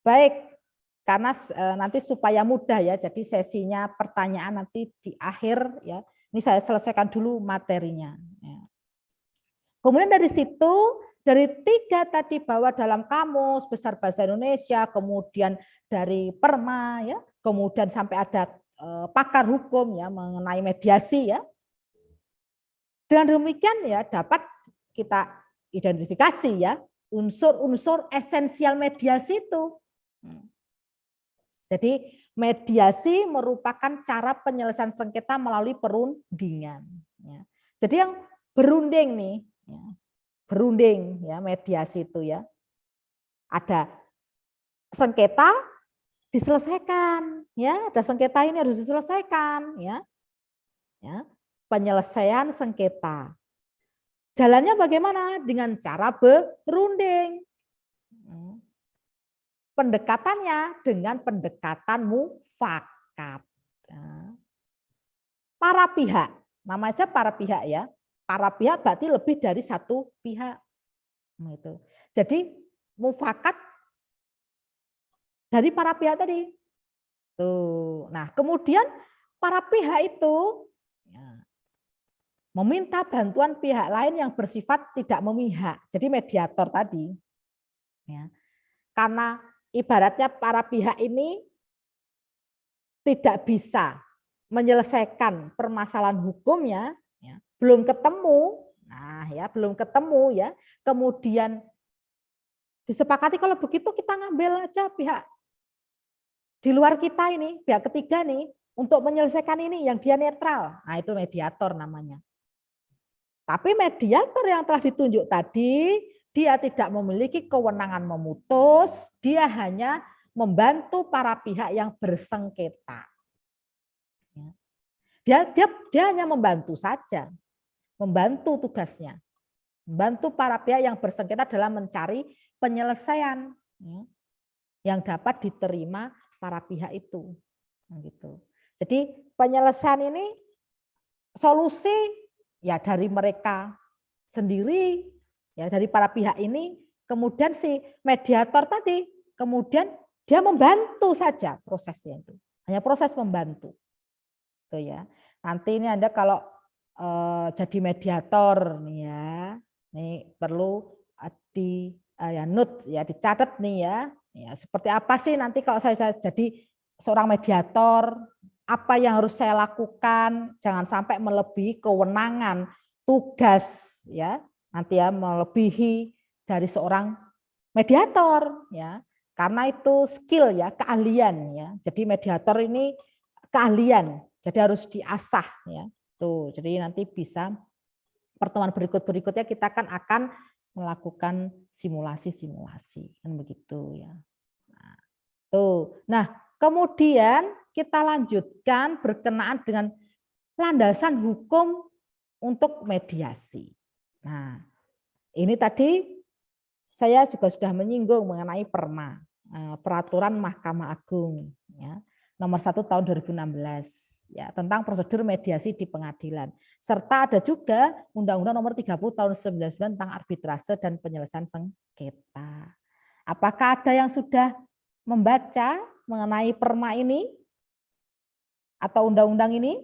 baik, karena nanti supaya mudah ya, jadi sesinya pertanyaan nanti di akhir ya. Ini saya selesaikan dulu materinya. Ya. Kemudian dari situ, dari 3 tadi bahwa dalam kamus besar bahasa Indonesia, kemudian dari Perma ya, kemudian sampai ada pakar hukum ya mengenai mediasi ya. Dengan demikian ya dapat kita identifikasi ya unsur-unsur esensial mediasi itu. Jadi mediasi merupakan cara penyelesaian sengketa melalui perundingan. Ya. Jadi yang berunding nih, ya, berunding ya mediasi itu ya. Ada sengketa diselesaikan, ya. Ada sengketa ini harus diselesaikan, ya. Ya. Penyelesaian sengketa. Jalannya bagaimana? Dengan cara berunding. pendekatannya dengan pendekatan mufakat. Nah, para pihak, namanya para pihak ya. Para pihak berarti lebih dari satu pihak. Nah, itu. Jadi mufakat dari para pihak tadi. Tuh. Nah, kemudian para pihak itu ya, meminta bantuan pihak lain yang bersifat tidak memihak. Jadi mediator tadi. Ya. Karena ibaratnya para pihak ini tidak bisa menyelesaikan permasalahan hukumnya, ya, belum ketemu. Nah, ya belum ketemu ya. Kemudian disepakati kalau begitu kita ngambil aja pihak di luar kita ini, pihak ketiga nih untuk menyelesaikan ini yang dia netral. Nah, itu mediator namanya. Tapi mediator yang telah ditunjuk tadi, dia tidak memiliki kewenangan memutus, dia hanya membantu para pihak yang bersengketa. Dia hanya membantu saja, membantu tugasnya, membantu para pihak yang bersengketa dalam mencari penyelesaian yang dapat diterima para pihak itu. Gitu. Jadi penyelesaian ini solusi ya dari mereka sendiri, ya dari para pihak ini. Kemudian si mediator tadi, kemudian dia membantu saja prosesnya itu, hanya proses membantu. Tuh ya. Nanti ini Anda kalau jadi mediator nih ya, nih perlu di ya note ya dicatat nih ya. Ya, seperti apa sih nanti kalau saya jadi seorang mediator, apa yang harus saya lakukan? Jangan sampai melebihi kewenangan tugas ya. Nanti ya melebihi dari seorang mediator ya. Karena itu skill ya, keahlian ya. Jadi mediator ini keahlian, jadi harus diasah ya. Tuh, jadi nanti bisa pertemuan berikutnya kita akan melakukan simulasi-simulasi kan begitu ya. Nah, tuh. Nah, kemudian kita lanjutkan berkenaan dengan landasan hukum untuk mediasi. Nah, ini tadi saya juga sudah menyinggung mengenai PERMA, Peraturan Mahkamah Agung ya, nomor 1 tahun 2016. Ya, tentang prosedur mediasi di pengadilan. Serta ada juga Undang-Undang nomor 30 tahun 1999 tentang arbitrase dan penyelesaian sengketa. Apakah ada yang sudah membaca mengenai PERMA ini atau undang-undang ini?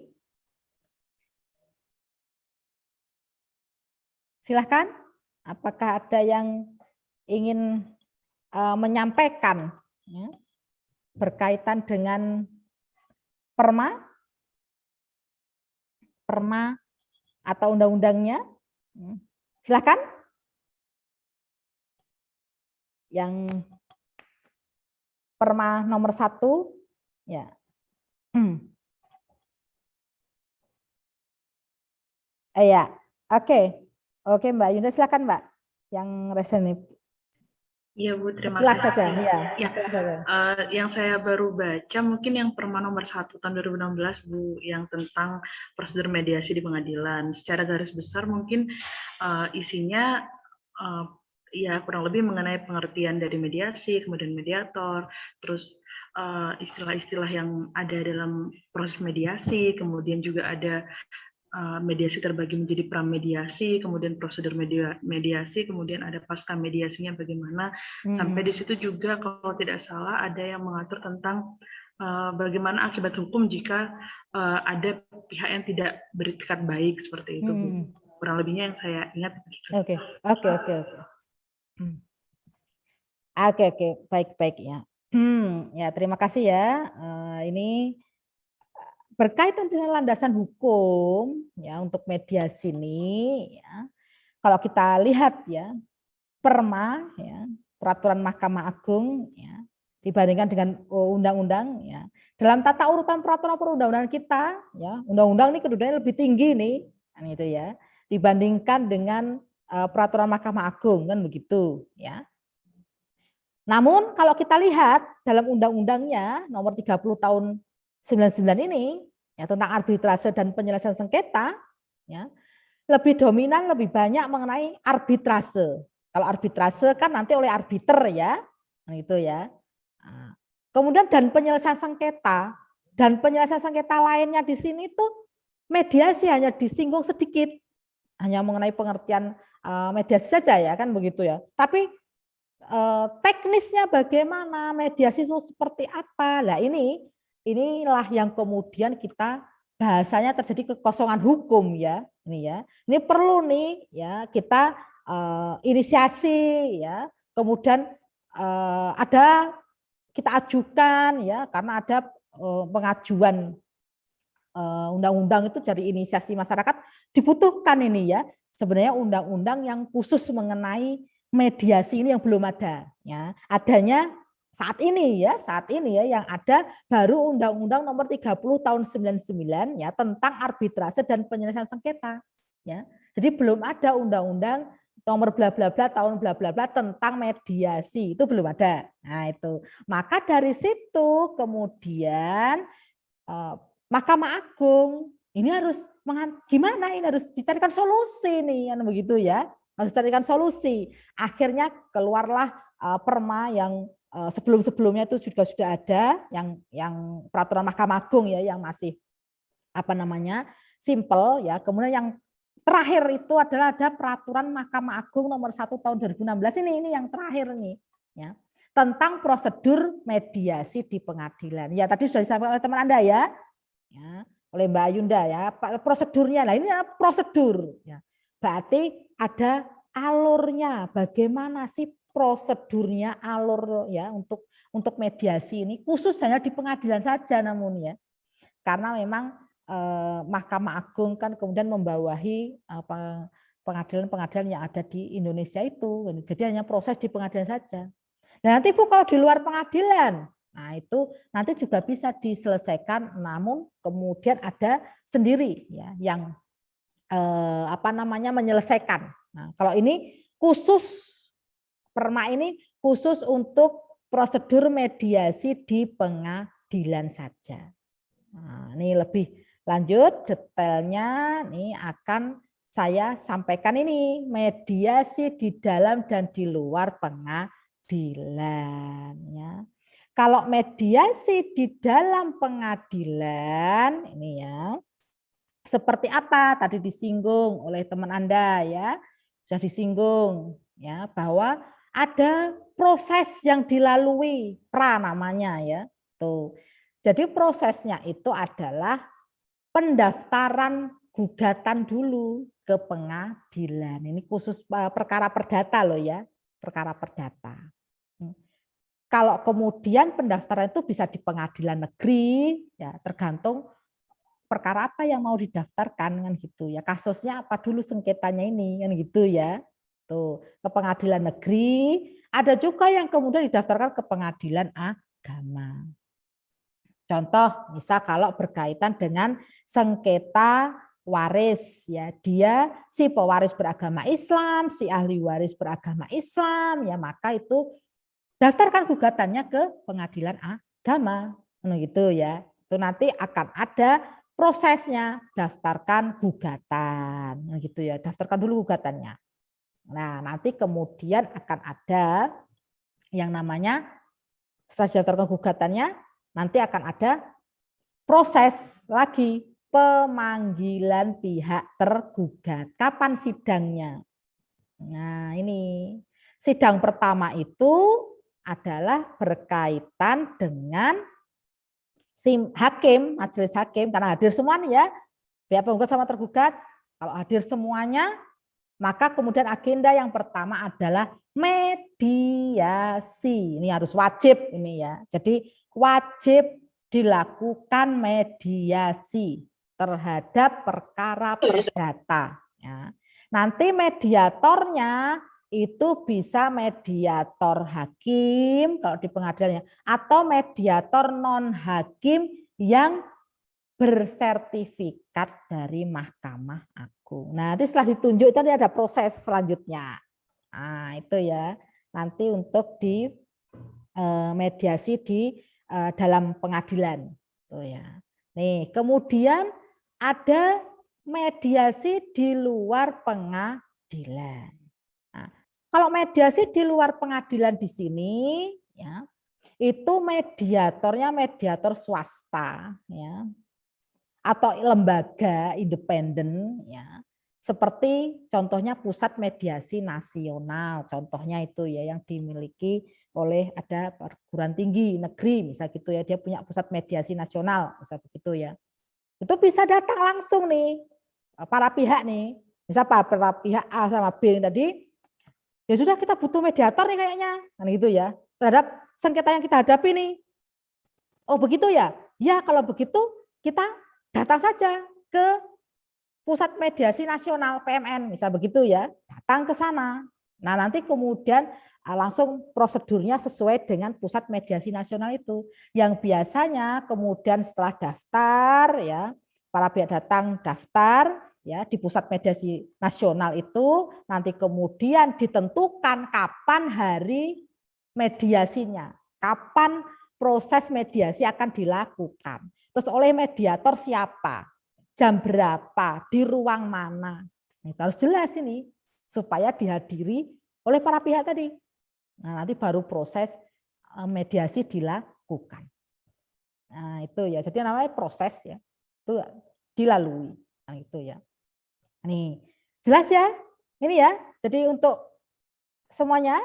Silahkan. Apakah ada yang ingin menyampaikan ya, berkaitan dengan PERMA? PERMA atau undang-undangnya? Silakan. Yang PERMA nomor 1 ya. Ya, oke. Oke, Mbak Yunda, silakan Mbak. Yang resenip. Iya Bu, terima Sekilas kasih. saja, ya. Yang saya baru baca mungkin yang PERMA nomor 1 tahun 2016 Bu, yang tentang prosedur mediasi di pengadilan. Secara garis besar mungkin isinya ya kurang lebih mengenai pengertian dari mediasi, kemudian mediator, terus istilah-istilah yang ada dalam proses mediasi, kemudian juga ada mediasi terbagi menjadi pramediasi, kemudian prosedur mediasi, kemudian ada pasca mediasinya bagaimana. Sampai di situ juga kalau tidak salah ada yang mengatur tentang bagaimana akibat hukum jika ada pihak yang tidak beretikat baik seperti itu. Kurang lebihnya yang saya ingat. Oke. Baik ya. Ya, terima kasih ya. Ini berkaitan dengan landasan hukum ya untuk mediasi ini ya. Kalau kita lihat ya PERMA ya, Peraturan Mahkamah Agung ya, dibandingkan dengan undang-undang ya. Dalam tata urutan peraturan perundang-undangan kita ya, undang-undang ini kedudukannya lebih tinggi nih kan itu ya dibandingkan dengan Peraturan Mahkamah Agung kan begitu ya. Namun kalau kita lihat dalam undang-undangnya nomor 30 tahun 99 ini ya tentang arbitrase dan penyelesaian sengketa ya lebih dominan lebih banyak mengenai arbitrase. Kalau arbitrase kan nanti oleh arbiter ya, itu ya. Kemudian dan penyelesaian sengketa lainnya di sini tuh mediasi hanya disinggung sedikit, hanya mengenai pengertian mediasi saja ya kan begitu ya. Tapi teknisnya bagaimana, mediasi itu seperti apa? Nah inilah yang kemudian kita bahasanya terjadi kekosongan hukum ya. Ini perlu nih ya kita inisiasi ya. Kemudian ada kita ajukan ya karena ada pengajuan undang-undang itu dari inisiasi masyarakat dibutuhkan ini ya. Sebenarnya undang-undang yang khusus mengenai mediasi ini yang belum ada ya. Adanya saat ini ya yang ada baru Undang-Undang Nomor 30 Tahun 99 ya tentang arbitrase dan penyelesaian sengketa ya. Jadi belum ada undang-undang nomor bla bla bla tahun bla bla bla tentang mediasi, itu belum ada. Nah, itu. Maka dari situ kemudian Mahkamah Agung ini harus gimana, ini harus dicarikan solusi nih kan begitu ya. Harus dicarikan solusi. Akhirnya keluarlah perma yang sebelum-sebelumnya itu juga sudah ada yang peraturan Mahkamah Agung ya yang masih simple ya. Kemudian yang terakhir itu adalah ada peraturan Mahkamah Agung nomor 1 tahun 2016 ini yang terakhir nih ya. Tentang prosedur mediasi di pengadilan. Ya tadi sudah disampaikan oleh teman Anda ya oleh Mbak Ayunda ya. Prosedurnya lah ini adalah prosedur ya. Berarti ada alurnya, bagaimana sih prosedurnya alur ya untuk mediasi ini khusus hanya di pengadilan saja namun ya. Karena memang Mahkamah Agung kan kemudian membawahi pengadilan-pengadilan yang ada di Indonesia itu. Jadi hanya proses di pengadilan saja. Dan nanti Bu kalau di luar pengadilan, nah itu nanti juga bisa diselesaikan namun kemudian ada sendiri ya yang menyelesaikan. Nah, kalau ini khusus perma ini khusus untuk prosedur mediasi di pengadilan saja. Nah, ini lebih lanjut detailnya nih akan saya sampaikan ini mediasi di dalam dan di luar pengadilan ya. Kalau mediasi di dalam pengadilan ini ya seperti apa tadi disinggung oleh teman Anda ya. Sudah disinggung ya bahwa ada proses yang dilalui namanya ya. Tuh. Jadi prosesnya itu adalah pendaftaran gugatan dulu ke pengadilan. Ini khusus perkara perdata loh ya, perkara perdata. Kalau kemudian pendaftaran itu bisa di pengadilan negeri ya tergantung perkara apa yang mau didaftarkan kan gitu ya. Kasusnya apa dulu sengketanya ini kan gitu ya. Tuh, ke pengadilan negeri, ada juga yang kemudian didaftarkan ke pengadilan agama. Contoh, misal kalau berkaitan dengan sengketa waris ya, dia si pewaris beragama Islam, si ahli waris beragama Islam ya, maka itu daftarkan gugatannya ke pengadilan agama. Gitu ya. Itu nanti akan ada prosesnya, daftarkan gugatan, gitu ya, daftarkan dulu gugatannya. Nah, nanti kemudian akan ada yang namanya setelah daftarkan gugatannya, nanti akan ada proses lagi pemanggilan pihak tergugat. Kapan sidangnya? Nah, ini sidang pertama itu adalah berkaitan dengan hakim, majelis hakim, karena hadir semua nih ya, pihak penggugat sama tergugat. Kalau hadir semuanya, maka kemudian agenda yang pertama adalah mediasi. Ini harus wajib ini ya. Jadi wajib dilakukan mediasi terhadap perkara perdata. Ya. Nanti mediatornya itu bisa mediator hakim kalau di pengadilannya atau mediator non hakim yang bersertifikat dari Mahkamah Agung. Nah, nanti setelah ditunjuk itu ada proses selanjutnya. Nah, itu ya. Nanti untuk di mediasi di dalam pengadilan. Tuh ya. Nih, kemudian ada mediasi di luar pengadilan. Kalau mediasi di luar pengadilan di sini, ya, itu mediatornya mediator swasta, ya, atau lembaga independen, ya, seperti contohnya Pusat Mediasi Nasional, contohnya itu ya yang dimiliki oleh ada perguruan tinggi negeri, misal gitu ya, dia punya Pusat Mediasi Nasional, misal begitu ya. Itu bisa datang langsung nih para pihak nih, misal para pihak A sama B ini tadi, ya sudah kita butuh mediator nih kayaknya, kan gitu ya, terhadap sengketa yang kita hadapi nih. Oh begitu ya, ya kalau begitu kita datang saja ke Pusat Mediasi Nasional PMN, misal begitu ya, datang ke sana. Nah nanti kemudian langsung prosedurnya sesuai dengan Pusat Mediasi Nasional itu. Yang biasanya kemudian setelah daftar ya, para pihak datang daftar ya di Pusat Mediasi Nasional itu, nanti kemudian ditentukan kapan hari mediasinya, kapan proses mediasi akan dilakukan. Terus oleh mediator siapa? Jam berapa, di ruang mana. Ini harus jelas ini supaya dihadiri oleh para pihak tadi. Nah, nanti baru proses mediasi dilakukan. Nah, itu ya. Jadi namanya proses ya. Itu dilalui. Nah, itu ya. Nih, jelas ya? Ini ya. Jadi untuk semuanya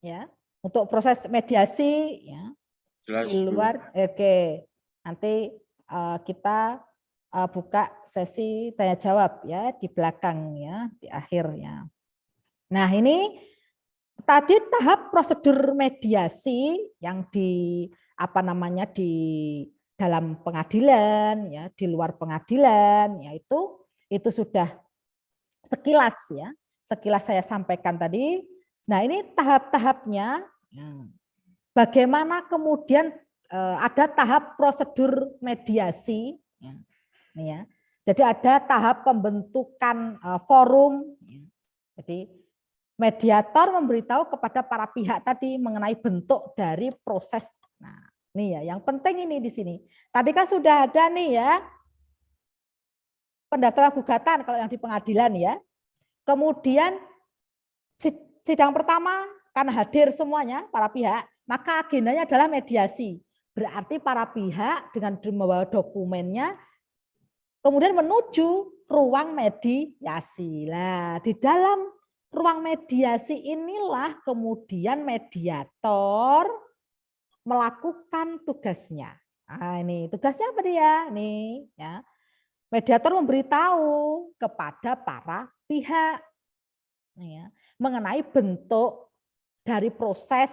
ya, untuk proses mediasi ya. Jelas, Di luar, oke. Nanti kita buka sesi tanya jawab ya di belakang ya, di akhirnya. Nah, ini tadi tahap prosedur mediasi yang di di dalam pengadilan ya, di luar pengadilan ya, itu sudah sekilas ya. Sekilas saya sampaikan tadi. Nah, ini tahap-tahapnya bagaimana kemudian ada tahap prosedur mediasi, ya. Jadi ada tahap pembentukan forum. Jadi mediator memberitahu kepada para pihak tadi mengenai bentuk dari proses. Nah, ini ya, yang penting ini di sini. Tadi kan sudah ada nih ya pendaftaran gugatan kalau yang di pengadilan ya. Kemudian sidang pertama karena hadir semuanya para pihak, maka agendanya adalah mediasi. Berarti para pihak dengan membawa dokumennya kemudian menuju ruang mediasi. Nah, di dalam ruang mediasi inilah kemudian mediator melakukan tugasnya. Nah, ini tugasnya apa dia? Nih, ya. Mediator memberitahu kepada para pihak ya, mengenai bentuk dari proses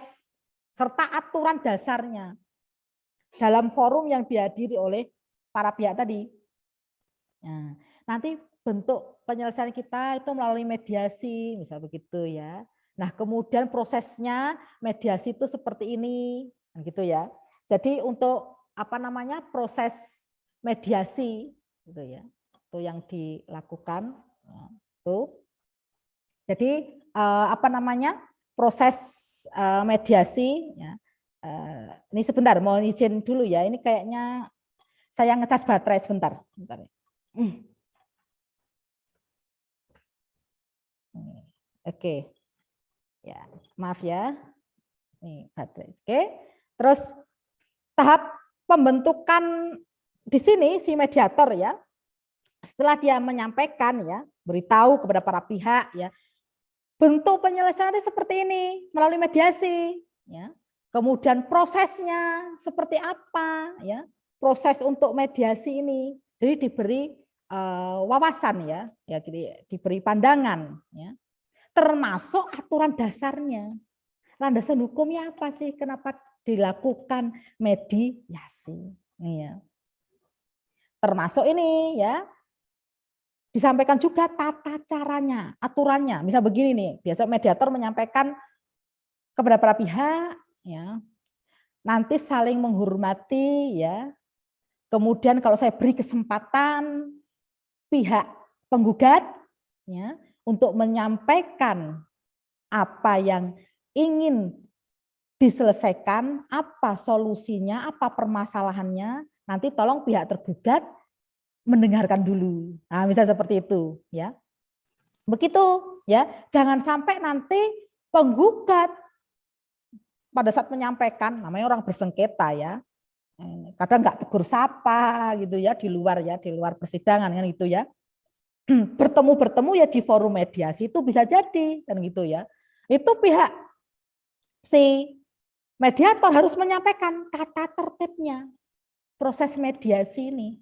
serta aturan dasarnya dalam forum yang dihadiri oleh para pihak tadi. Nah, nanti bentuk penyelesaian kita itu melalui mediasi, misal begitu ya. Nah, kemudian prosesnya mediasi itu seperti ini, gitu ya. Jadi untuk proses mediasi, gitu ya, itu yang dilakukan. Tuh. Jadi proses mediasi ya. Ini sebentar mau izin dulu ya. Ini kayaknya saya ngecas baterai sebentar. Oke. Ya, maaf ya. Nih baterai. Oke. Terus tahap pembentukan di sini si mediator ya. Setelah dia menyampaikan ya, beritahu kepada para pihak ya. Bentuk penyelesaiannya seperti ini melalui mediasi ya. Kemudian prosesnya seperti apa ya, proses untuk mediasi ini. Jadi diberi wawasan ya, diberi pandangan ya. Termasuk aturan dasarnya. Landasan hukumnya apa sih? Kenapa dilakukan mediasi? Ini ya. Termasuk ini ya. Disampaikan juga tata caranya, aturannya. Misal begini nih, biasa mediator menyampaikan kepada para pihak ya, nanti saling menghormati ya. Kemudian kalau saya beri kesempatan pihak penggugat ya untuk menyampaikan apa yang ingin diselesaikan, apa solusinya, apa permasalahannya, nanti tolong pihak tergugat mendengarkan dulu. Nah, misalnya seperti itu ya. Begitu ya, jangan sampai nanti penggugat pada saat menyampaikan, namanya orang bersengketa ya, kadang nggak tegur sapa gitu ya, di luar persidangan kan gitu ya. Bertemu ya di forum mediasi itu bisa jadi kan gitu ya. Itu pihak si mediator harus menyampaikan tata tertibnya proses mediasi ini.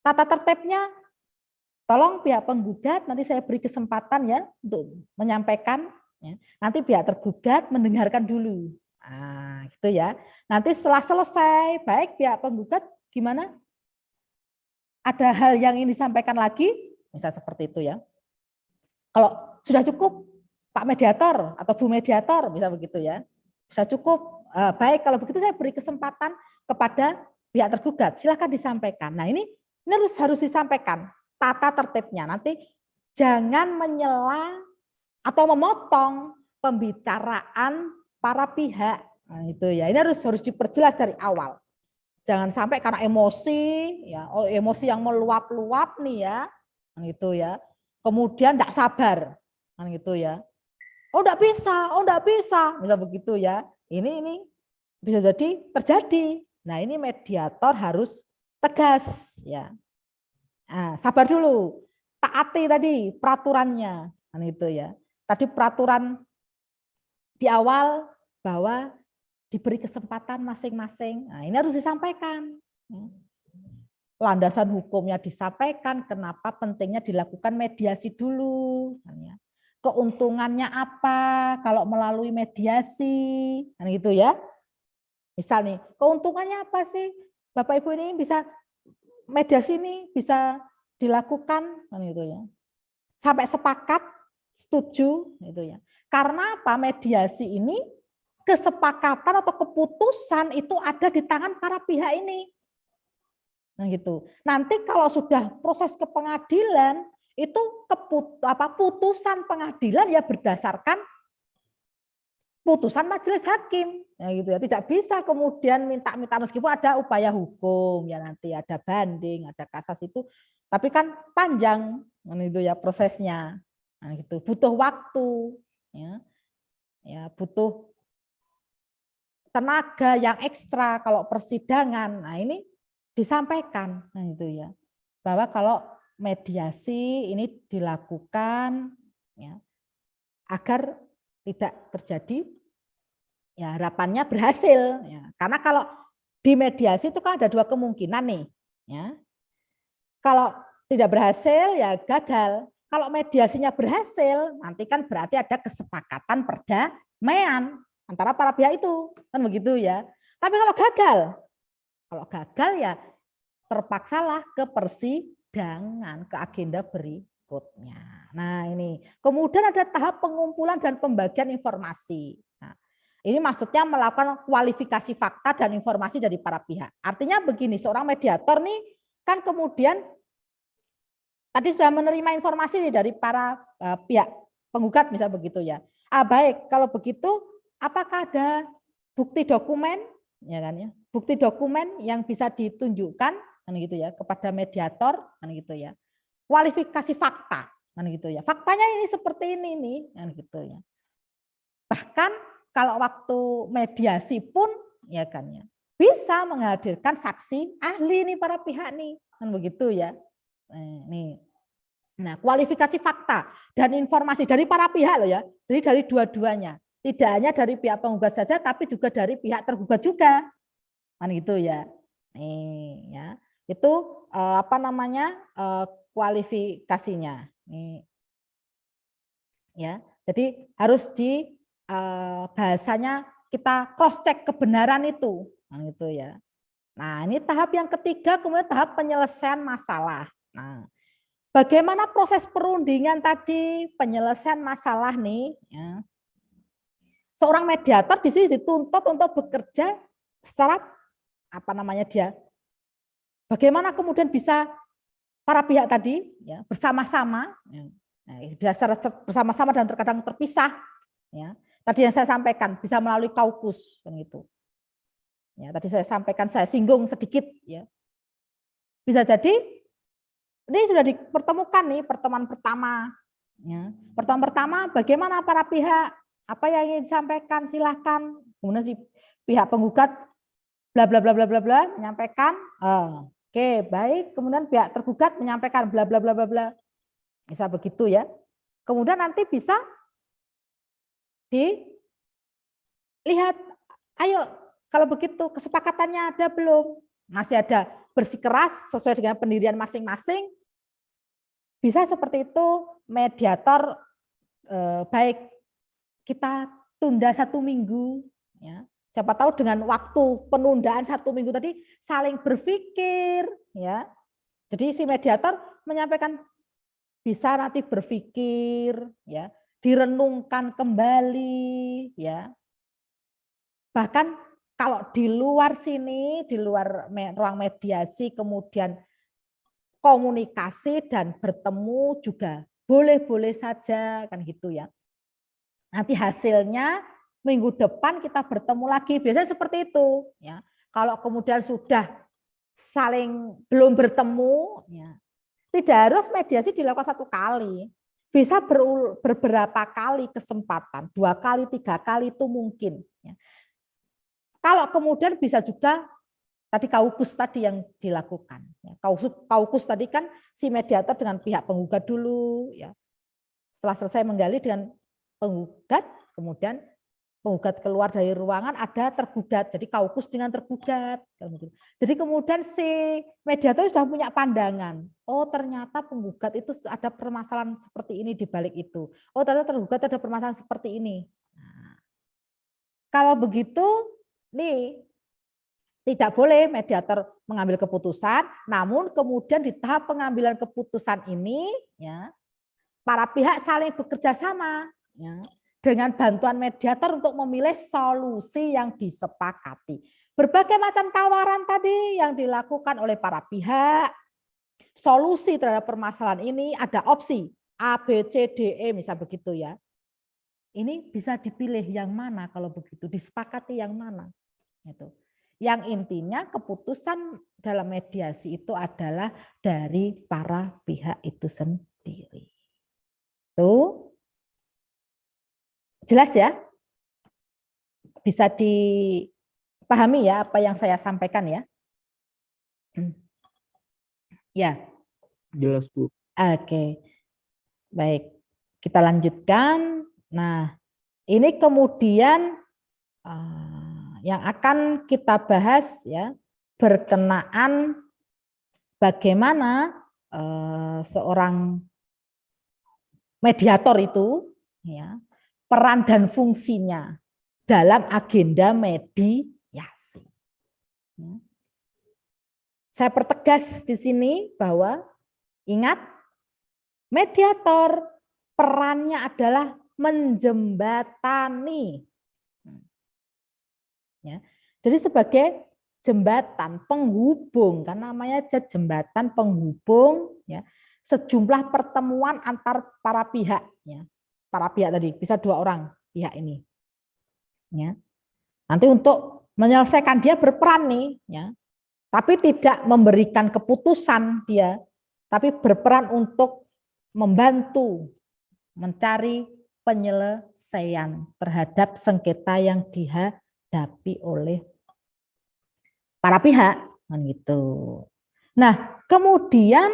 Tata tertibnya, tolong pihak penggugat nanti saya beri kesempatan ya untuk menyampaikan. Ya. Nanti pihak tergugat mendengarkan dulu. Nah, gitu ya. Nanti setelah selesai, baik pihak penggugat gimana? Ada hal yang ingin disampaikan lagi? Misal seperti itu ya. Kalau sudah cukup, Pak Mediator atau Bu Mediator, bisa begitu ya. Sudah cukup. Baik, kalau begitu saya beri kesempatan kepada pihak tergugat. Silakan disampaikan. Nah, ini harus disampaikan tata tertibnya. Nanti jangan menyela atau memotong pembicaraan para pihak. Nah, itu ya. Ini harus diperjelas dari awal. Jangan sampai karena emosi, ya, emosi yang meluap-luap nih ya, gitu ya. Kemudian tidak sabar, gitu ya. Oh, tidak bisa, bisa begitu ya. Ini bisa jadi terjadi. Nah, ini mediator harus tegas, ya. Nah, sabar dulu, taati tadi peraturannya, gitu ya. Tadi peraturan di awal bahwa diberi kesempatan masing-masing. Nah, ini harus disampaikan. Landasan hukumnya disampaikan, kenapa pentingnya dilakukan mediasi dulu. Keuntungannya apa kalau melalui mediasi, kan gitu ya. Misal nih, keuntungannya apa sih? Bapak Ibu ini bisa mediasi ini bisa dilakukan, kan gitu ya. Sampai sepakat, setuju, gitu ya. Karena apa? Mediasi ini kesepakatan atau keputusan itu ada di tangan para pihak ini. Nah, gitu. Nanti kalau sudah proses ke pengadilan itu putusan pengadilan ya berdasarkan putusan majelis hakim. Ya, gitu ya. Tidak bisa kemudian minta-minta meskipun ada upaya hukum ya nanti ada banding, ada kasasi itu, tapi kan panjang itu ya prosesnya. Nah, gitu. Butuh waktu ya. Ya, butuh tenaga yang ekstra kalau persidangan. Nah, ini disampaikan, nah itu ya, bahwa kalau mediasi ini dilakukan ya, agar tidak terjadi, ya harapannya berhasil. Ya. Karena kalau di mediasi itu kan ada dua kemungkinan nih. Ya. Kalau tidak berhasil ya gagal. Kalau mediasinya berhasil, nanti kan berarti ada kesepakatan perdamaian antara para pihak itu, kan begitu ya. Tapi kalau gagal ya terpaksalah ke persidangan, ke agenda berikutnya. Nah ini, kemudian ada tahap pengumpulan dan pembagian informasi. Nah, ini maksudnya melakukan kualifikasi fakta dan informasi dari para pihak. Artinya begini, seorang mediator nih kan kemudian tadi sudah menerima informasi nih dari para pihak penggugat misal begitu ya. Baik, kalau begitu apakah ada bukti dokumen ya kan ya? Bukti dokumen yang bisa ditunjukkan kan gitu ya kepada mediator kan gitu ya. Kualifikasi fakta kan gitu ya. Faktanya ini seperti ini nih kan gitu ya. Bahkan kalau waktu mediasi pun ya kan ya bisa menghadirkan saksi ahli nih para pihak nih kan begitu ya. Nih. Nah, kualifikasi fakta dan informasi dari para pihak loh ya. Jadi dari dua-duanya. Tidak hanya dari pihak penggugat saja tapi juga dari pihak tergugat juga. Kan gitu ya. Nih ya. Itu kualifikasinya. Nih. Ya. Jadi harus di bahasanya kita cross check kebenaran itu. Nah, gitu ya. Nah, ini tahap yang ketiga kemudian tahap penyelesaian masalah. Nah, bagaimana proses perundingan tadi, penyelesaian masalah nih ya. Seorang mediator di sini dituntut untuk bekerja secara dia. Bagaimana kemudian bisa para pihak tadi ya bersama-sama ya. Nah, bisa bersama-sama dan terkadang terpisah ya. Tadi yang saya sampaikan bisa melalui kaukus kan gitu. Ya, tadi saya sampaikan, saya singgung sedikit ya. Bisa jadi ini sudah dipertemukan nih pertemuan pertama. Ya. Pertemuan pertama bagaimana para pihak Apa yang ingin disampaikan? Silahkan. Kemudian si pihak penggugat bla bla bla bla bla bla menyampaikan. Oke, baik. Kemudian pihak tergugat menyampaikan bla bla bla bla bla. Bisa begitu ya. Kemudian nanti bisa dilihat, ayo kalau begitu kesepakatannya ada belum? Masih ada bersikeras sesuai dengan pendirian masing-masing. Bisa seperti itu, mediator baik kita tunda 1 minggu, ya. Siapa tahu dengan waktu penundaan 1 minggu tadi saling berpikir, ya. Jadi si mediator menyampaikan bisa nanti berpikir, ya, direnungkan kembali, ya. Bahkan kalau di luar sini, di luar ruang mediasi, kemudian komunikasi dan bertemu juga boleh-boleh saja, kan gitu ya. Nanti hasilnya minggu depan kita bertemu lagi, biasanya seperti itu. Ya. Kalau kemudian sudah saling belum bertemu, ya, tidak harus mediasi dilakukan 1 kali, bisa beberapa kali kesempatan, 2 kali, 3 kali itu mungkin. Ya. Kalau kemudian bisa juga tadi kaukus tadi yang dilakukan. Kaukus tadi kan si mediator dengan pihak penggugat dulu, ya. Setelah selesai menggali dengan penggugat, kemudian penggugat keluar dari ruangan, ada tergugat. Jadi kaukus dengan tergugat. Jadi kemudian si mediator sudah punya pandangan. Oh, ternyata penggugat itu ada permasalahan seperti ini di balik itu. Oh, ternyata tergugat ada permasalahan seperti ini. Nah, kalau begitu, nih tidak boleh mediator mengambil keputusan, namun kemudian di tahap pengambilan keputusan ini, ya, para pihak saling bekerja sama, ya, dengan bantuan mediator untuk memilih solusi yang disepakati. Berbagai macam tawaran tadi yang dilakukan oleh para pihak, solusi terhadap permasalahan ini ada opsi A, B, C, D, E, misal begitu ya. Ini bisa dipilih yang mana kalau begitu, disepakati yang mana. Gitu. Yang intinya keputusan dalam mediasi itu adalah dari para pihak itu sendiri. Tuh. Jelas ya? Bisa dipahami ya apa yang saya sampaikan ya? Ya. Jelas, Bu. Oke. Baik. Kita lanjutkan. Nah, ini kemudian yang akan kita bahas ya berkenaan bagaimana seorang mediator itu ya peran dan fungsinya dalam agenda mediasi. Saya pertegas di sini bahwa ingat mediator perannya adalah menjembatani. Ya. Jadi sebagai jembatan penghubung, kan namanya jembatan penghubung, ya, sejumlah pertemuan antar para pihak, ya. Para pihak tadi bisa 2 orang pihak ini, ya. Nanti untuk menyelesaikan dia berperan nih, ya, tapi tidak memberikan keputusan dia, tapi berperan untuk membantu mencari penyelesaian terhadap sengketa yang dihadapi oleh para pihak, kan gitu. Nah, kemudian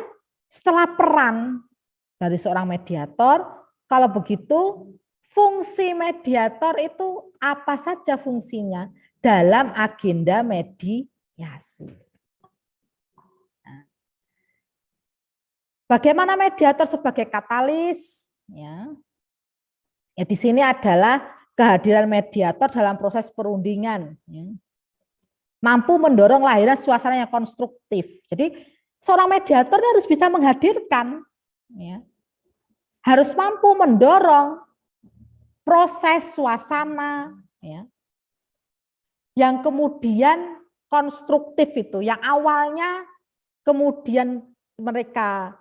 setelah peran dari seorang mediator, kalau begitu fungsi mediator itu apa saja fungsinya dalam agenda mediasi. Nah, bagaimana mediator sebagai katalis? Ya, di sini adalah kehadiran mediator dalam proses perundingan. Ya. Mampu mendorong lahirnya suasana yang konstruktif. Jadi seorang mediator harus bisa menghadirkan, ya, harus mampu mendorong proses suasana, ya, yang kemudian konstruktif itu, yang awalnya kemudian mereka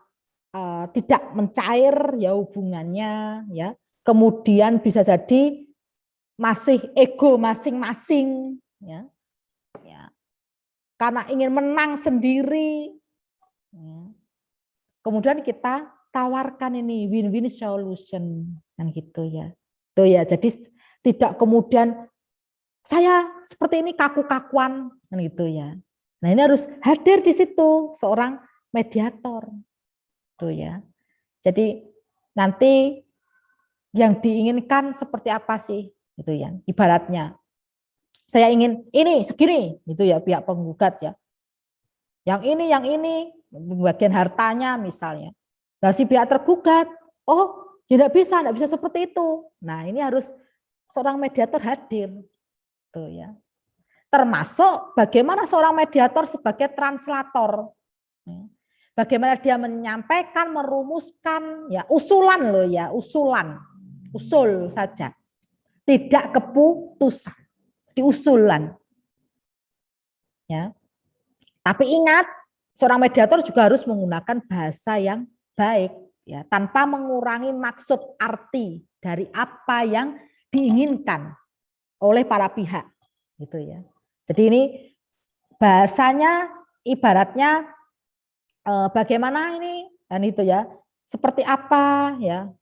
tidak mencair ya hubungannya, ya, kemudian bisa jadi masih ego masing-masing, ya. Ya. Karena ingin menang sendiri, ya. Kemudian kita tawarkan ini win-win solution, kan gitu ya. Tuh ya, jadi Tidak kemudian saya seperti ini kaku-kakuan kan gitu ya. Nah, ini harus hadir di situ seorang mediator. Tuh ya. Jadi nanti yang diinginkan seperti apa sih gitu ya. Ibaratnya saya ingin ini segini gitu ya pihak penggugat ya. Yang ini bagian hartanya misalnya. Nah, si pihak tergugat, oh, ya enggak bisa seperti itu. Nah, ini harus seorang mediator hadir. Tuh ya. Termasuk bagaimana seorang mediator sebagai translator. Bagaimana dia menyampaikan, merumuskan ya usulan loh ya, usul saja. Tidak keputusan, diusulan. Ya. Tapi ingat, seorang mediator juga harus menggunakan bahasa yang baik ya, tanpa mengurangi maksud arti dari apa yang diinginkan oleh para pihak gitu ya. Jadi ini bahasanya ibaratnya bagaimana ini dan itu ya, seperti apa ya,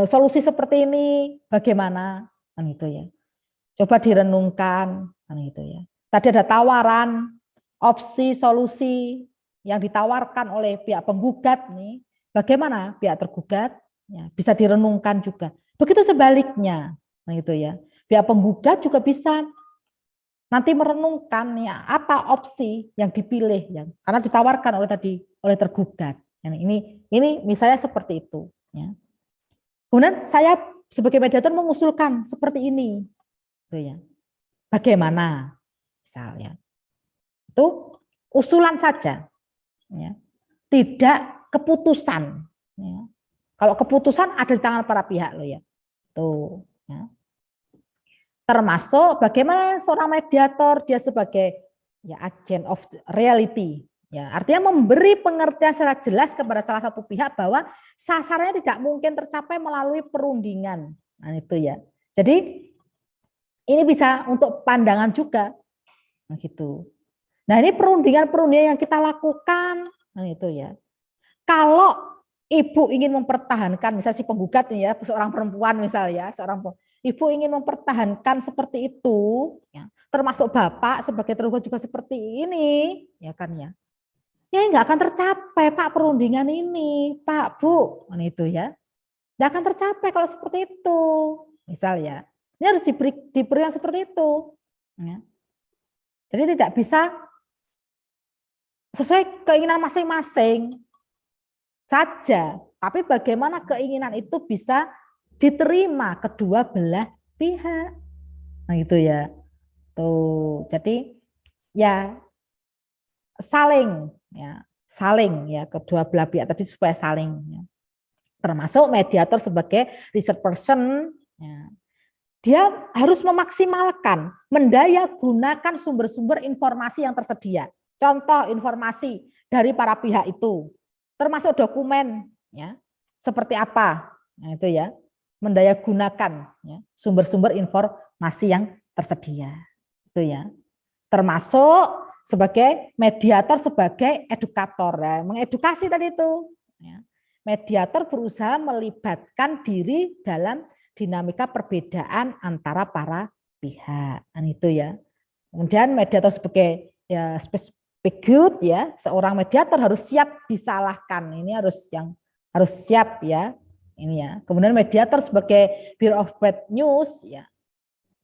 solusi seperti ini bagaimana kan itu ya. Coba direnungkan kan itu ya. Tadi ada tawaran, opsi, solusi yang ditawarkan oleh pihak penggugat nih, bagaimana pihak tergugat ya, bisa direnungkan juga. Begitu sebaliknya, nah itu ya. Pihak penggugat juga bisa nanti merenungkan ya apa opsi yang dipilih ya, karena ditawarkan oleh tergugat. Ini misalnya seperti itu. Ya. Kemudian saya sebagai mediator mengusulkan seperti ini, gitu ya. Bagaimana, misalnya itu usulan saja, ya. Tidak keputusan. Ya. Kalau keputusan ada di tangan para pihak loh ya. Tuh. Ya. Termasuk bagaimana seorang mediator dia sebagai ya agent of reality, ya artinya memberi pengertian secara jelas kepada salah satu pihak bahwa sasarannya tidak mungkin tercapai melalui perundingan. Nah itu ya. Jadi ini bisa untuk pandangan juga, nah gitu. Nah ini perundingan yang kita lakukan, nah itu ya. Kalau ibu ingin mempertahankan, misalnya si penggugat ya, seorang perempuan misalnya, ibu ingin mempertahankan seperti itu, ya, termasuk bapak sebagai tergugat juga seperti ini, ya kan ya. Ya nggak akan tercapai Pak perundingan ini, Pak Bu, kan itu ya. Nggak akan tercapai kalau seperti itu, misal ya. Ini harus diberi yang seperti itu. Ya. Jadi tidak bisa sesuai keinginan masing-masing saja, tapi bagaimana keinginan itu bisa diterima kedua belah pihak. Nah itu ya. Tuh. Jadi ya saling ya kedua belah pihak tadi supaya saling ya. Termasuk mediator sebagai research person ya. Dia harus memaksimalkan, mendaya gunakan sumber-sumber informasi yang tersedia. Contoh informasi dari para pihak itu, termasuk dokumen ya. Seperti apa? Nah itu ya. Mendaya gunakan ya, sumber-sumber informasi yang tersedia. Itu ya. Termasuk sebagai mediator, sebagai edukator ya, mengedukasi tadi itu. Ya. Mediator berusaha melibatkan diri dalam dinamika perbedaan antara para pihak. Dan itu ya. Kemudian mediator sebagai ya speak ya, seorang mediator harus siap disalahkan. Ini harus siap ya. Ini ya. Kemudian mediator sebagai Bureau of Bad News ya.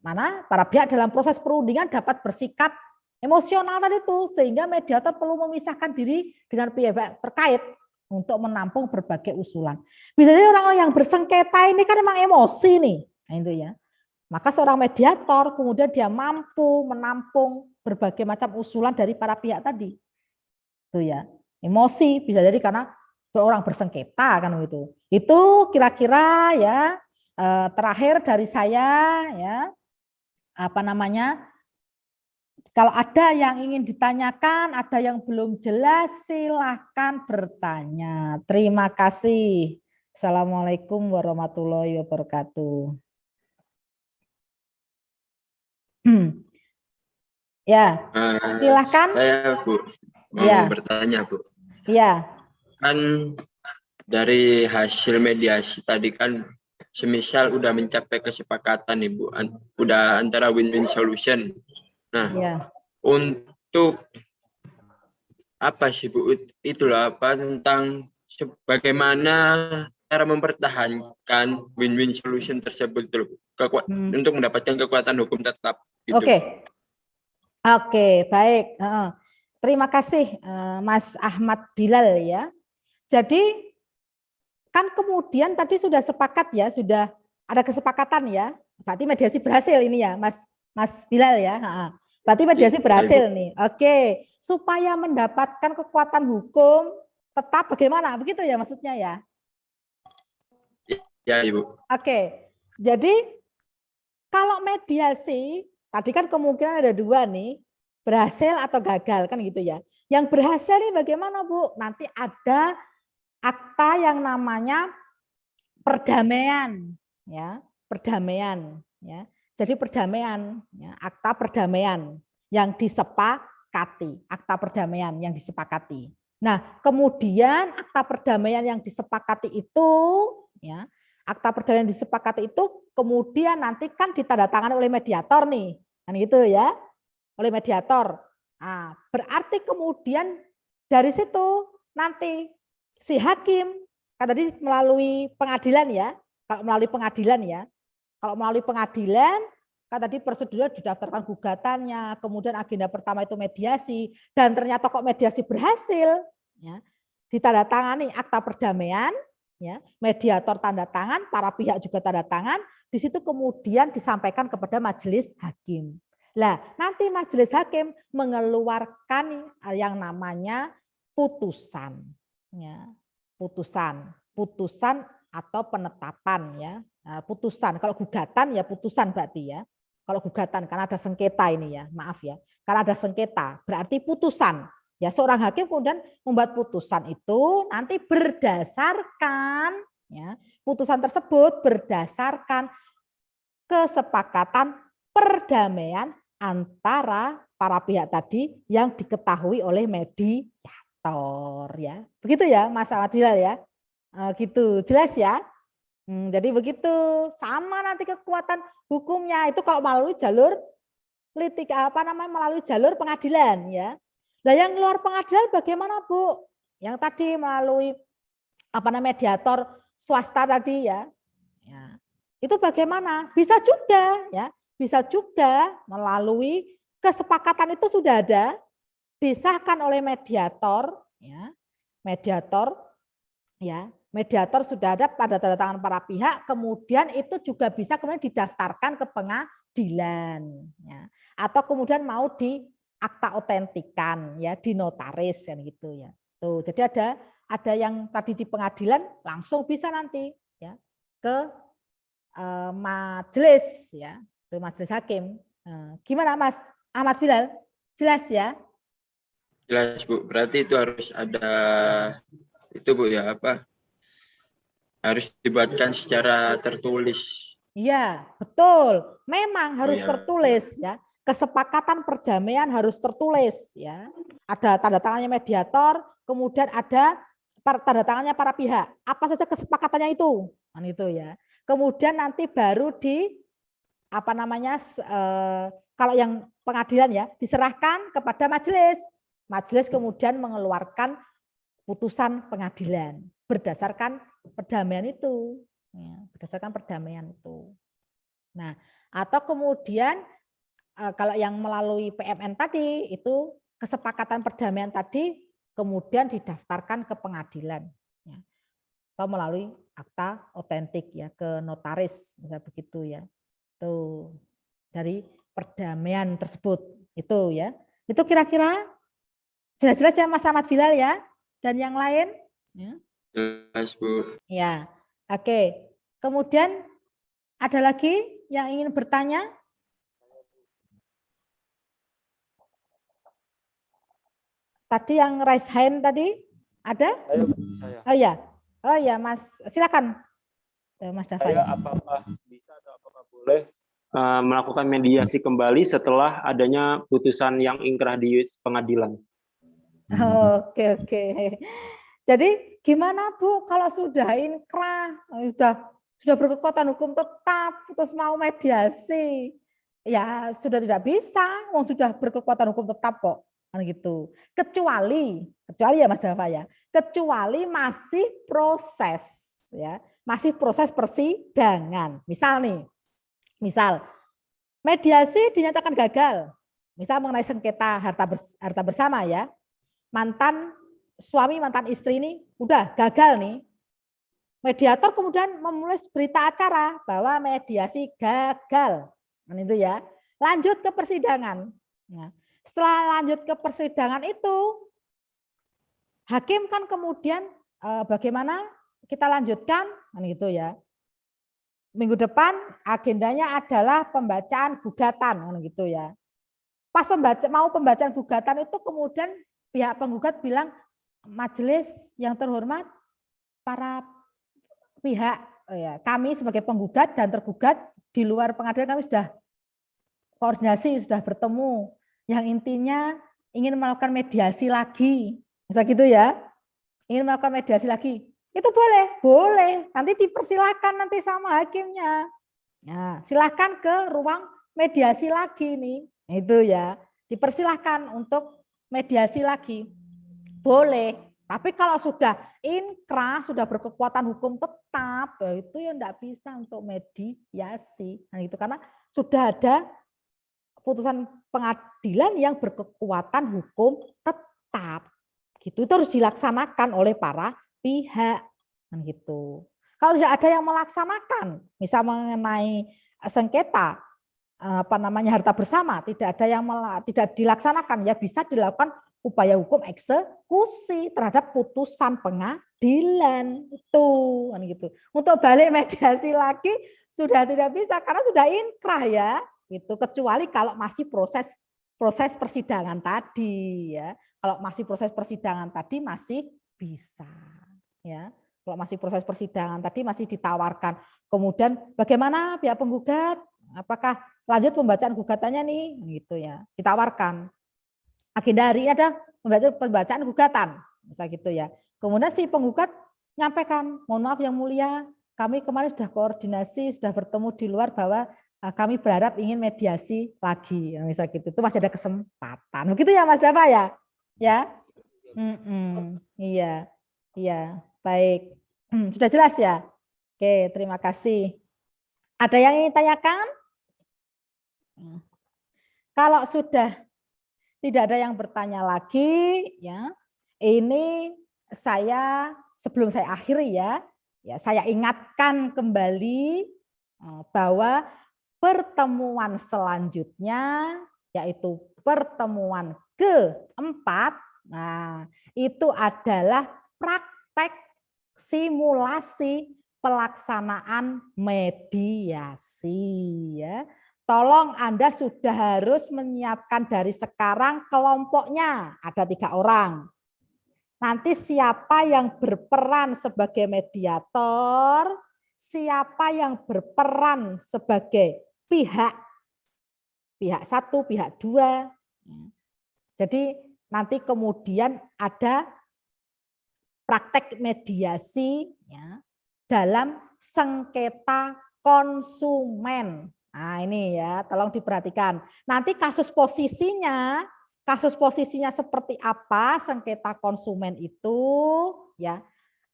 Mana para pihak dalam proses perundingan dapat bersikap emosional tadi itu, sehingga mediator perlu memisahkan diri dengan pihak terkait untuk menampung berbagai usulan. Bisa jadi orang yang bersengketa ini kan memang emosi nih, nah itu ya. Maka seorang mediator kemudian dia mampu menampung berbagai macam usulan dari para pihak tadi. Itu ya. Emosi bisa jadi karena orang bersengketa kan gitu. Itu kira-kira ya terakhir dari saya ya. Apa namanya? Kalau ada yang ingin ditanyakan, ada yang belum jelas, silahkan bertanya. Terima kasih. Assalamualaikum warahmatullahi wabarakatuh. Ya, silahkan. Saya Bu, mau ya bertanya Bu. Ya. Kan dari hasil mediasi tadi kan semisal udah mencapai kesepakatan nih Bu, udah antara win-win solution. Nah, Ya. untuk apa sih Bu? Itulah apa tentang bagaimana cara mempertahankan win-win solution tersebut dulu, untuk mendapatkan kekuatan hukum tetap. Gitu. Oke, baik. Terima kasih Mas Ahmad Bilal ya. Jadi kan kemudian tadi sudah sepakat ya, sudah ada kesepakatan ya. Berarti mediasi berhasil ini ya, Mas Bilal ya. Berarti mediasi berhasil nih. Oke, supaya mendapatkan kekuatan hukum tetap bagaimana? Begitu ya maksudnya ya? Ya, Ibu. Oke. Jadi kalau mediasi tadi kan kemungkinan ada dua nih, berhasil atau gagal kan gitu ya. Yang berhasil nih bagaimana Bu? Nanti ada akta yang namanya perdamaian ya, perdamaian ya. Jadi perdamaian ya, akta perdamaian yang disepakati, akta perdamaian yang disepakati. Nah, kemudian akta perdamaian yang disepakati itu ya, akta perdamaian yang disepakati itu kemudian nanti kan ditandatangani oleh mediator nih. Kan gitu ya. Oleh mediator. Nah, berarti kemudian dari situ nanti si hakim kan tadi melalui pengadilan ya. Kalau melalui pengadilan ya. Kalau melalui pengadilan kan tadi prosedurnya didaftarkan gugatannya, kemudian agenda pertama itu mediasi dan ternyata kok mediasi berhasil ya. Ditandatangani akta perdamaian ya, mediator tanda tangan, para pihak juga tanda tangan, di situ kemudian disampaikan kepada majelis hakim. Nah, nanti majelis hakim mengeluarkan yang namanya putusan ya. Putusan atau penetapan ya. Nah, putusan, kalau gugatan ya putusan berarti ya. Kalau gugatan karena ada sengketa ini ya, maaf ya. Karena ada sengketa, berarti putusan. Ya, seorang hakim kemudian membuat putusan itu nanti berdasarkan ya, putusan tersebut berdasarkan kesepakatan perdamaian antara para pihak tadi yang diketahui oleh mediator ya. Begitu ya Mas Ahmad Bilal ya. Gitu, jelas ya. Jadi begitu, sama nanti kekuatan hukumnya itu kalau melalui jalur melalui jalur pengadilan ya. Nah, yang luar pengadilan bagaimana Bu? Yang tadi melalui mediator swasta tadi ya. Ya. Itu bagaimana? Bisa juga ya. Bisa juga melalui kesepakatan itu sudah ada, disahkan oleh mediator ya. Mediator sudah ada pada tanda tangan para pihak, kemudian itu juga bisa kemudian didaftarkan ke pengadilan ya. Atau kemudian mau di akta otentikan ya, di notaris kan gitu ya. Tuh, jadi ada yang tadi di pengadilan langsung bisa nanti ya ke majelis ya, ke majelis hakim. Gimana Mas Ahmad Bilal? Jelas ya? Jelas Bu, berarti itu harus ada itu Bu ya, apa? Harus dibuatkan secara tertulis. Iya, betul. Memang harus ya. tertulis ya. Kesepakatan perdamaian harus tertulis ya. Ada tanda tangannya mediator, kemudian ada tanda tangannya para pihak. Apa saja kesepakatannya itu? Kan itu ya. Kemudian nanti baru di kalau yang pengadilan ya diserahkan kepada majelis. Majelis kemudian mengeluarkan putusan pengadilan berdasarkan perdamaian itu. Ya, berdasarkan perdamaian itu. Nah, atau kemudian kalau yang melalui PMN tadi itu kesepakatan perdamaian tadi kemudian didaftarkan ke pengadilan ya. Atau melalui akta otentik ya ke notaris misalnya begitu ya. Tuh dari perdamaian tersebut itu ya. Itu kira-kira jelas-jelas ya Mas Ahmad Bilal ya dan yang lain ya. Jelas Bu. Ya. Oke. Kemudian ada lagi yang ingin bertanya? Tadi yang raise hand tadi ada? Saya. Oh ya, Mas, silakan, Mas Dafai. Saya apakah bisa atau apakah boleh melakukan mediasi kembali setelah adanya putusan yang ingkrah di pengadilan? Oke. Jadi gimana Bu kalau sudah inkrah, sudah berkekuatan hukum tetap, terus mau mediasi, ya sudah tidak bisa, wong sudah berkekuatan hukum tetap kok, kan gitu. Kecuali ya Mas Dava ya, kecuali masih proses, ya, masih proses persidangan. Misal mediasi dinyatakan gagal, misal mengenai sengketa harta bersama ya, mantan suami mantan istri ini udah gagal nih. Mediator kemudian menulis berita acara bahwa mediasi gagal. Nah, itu ya. Lanjut ke persidangan. Nah, setelah lanjut ke persidangan itu, hakim kan kemudian bagaimana kita lanjutkan, nah, gitu ya. Minggu depan agendanya adalah pembacaan gugatan, kan gitu ya. Pas mau pembacaan gugatan itu kemudian pihak penggugat bilang, majelis yang terhormat, para pihak ya, kami sebagai penggugat dan tergugat di luar pengadilan kami sudah koordinasi, sudah bertemu. Yang intinya ingin melakukan mediasi lagi. Bisa gitu ya. Ingin melakukan mediasi lagi. Itu boleh. Nanti dipersilakan nanti sama hakimnya. Nah, silakan ke ruang mediasi lagi nih. Itu ya. Dipersilahkan untuk mediasi lagi. Boleh. Tapi kalau sudah inkrah, sudah berkekuatan hukum tetap, ya itu ya enggak bisa untuk mediasi. Nah, itu karena sudah ada putusan pengadilan yang berkekuatan hukum tetap. Gitu. Itu harus dilaksanakan oleh para pihak. Nah, gitu. Kalau tidak ada yang melaksanakan, misal mengenai sengketa harta bersama, tidak dilaksanakan, ya bisa dilakukan upaya hukum eksekusi terhadap putusan pengadilan itu, kan gitu. Untuk balik mediasi lagi sudah tidak bisa karena sudah inkrah ya, gitu. Kecuali kalau masih proses persidangan tadi ya. Kalau masih proses persidangan tadi masih bisa ya. Kalau masih proses persidangan tadi masih ditawarkan. Kemudian bagaimana pihak penggugat? Apakah lanjut pembacaan gugatannya nih, gitu ya. Ditawarkan. Agenda hari ini ada pembacaan gugatan, misal gitu ya. Kemudian si penggugat nyampaikan, mohon maaf yang mulia, kami kemarin sudah koordinasi, sudah bertemu di luar bahwa kami berharap ingin mediasi lagi, misal gitu. Itu masih ada kesempatan. Begitu ya Mas Dava ya? Ya, iya, baik. Sudah jelas ya? Oke, terima kasih. Ada yang ingin tanyakan? Kalau sudah tidak ada yang bertanya lagi, ya. Ini sebelum saya akhiri ya, saya ingatkan kembali bahwa pertemuan selanjutnya yaitu pertemuan keempat, nah itu adalah praktek simulasi pelaksanaan mediasi ya. Tolong Anda sudah harus menyiapkan dari sekarang kelompoknya, ada 3 orang. Nanti siapa yang berperan sebagai mediator, siapa yang berperan sebagai pihak 1, pihak 2. Jadi nanti kemudian ada praktek mediasi ya, dalam sengketa konsumen. Nah ini ya, tolong diperhatikan. Nanti kasus posisinya seperti apa sengketa konsumen itu ya,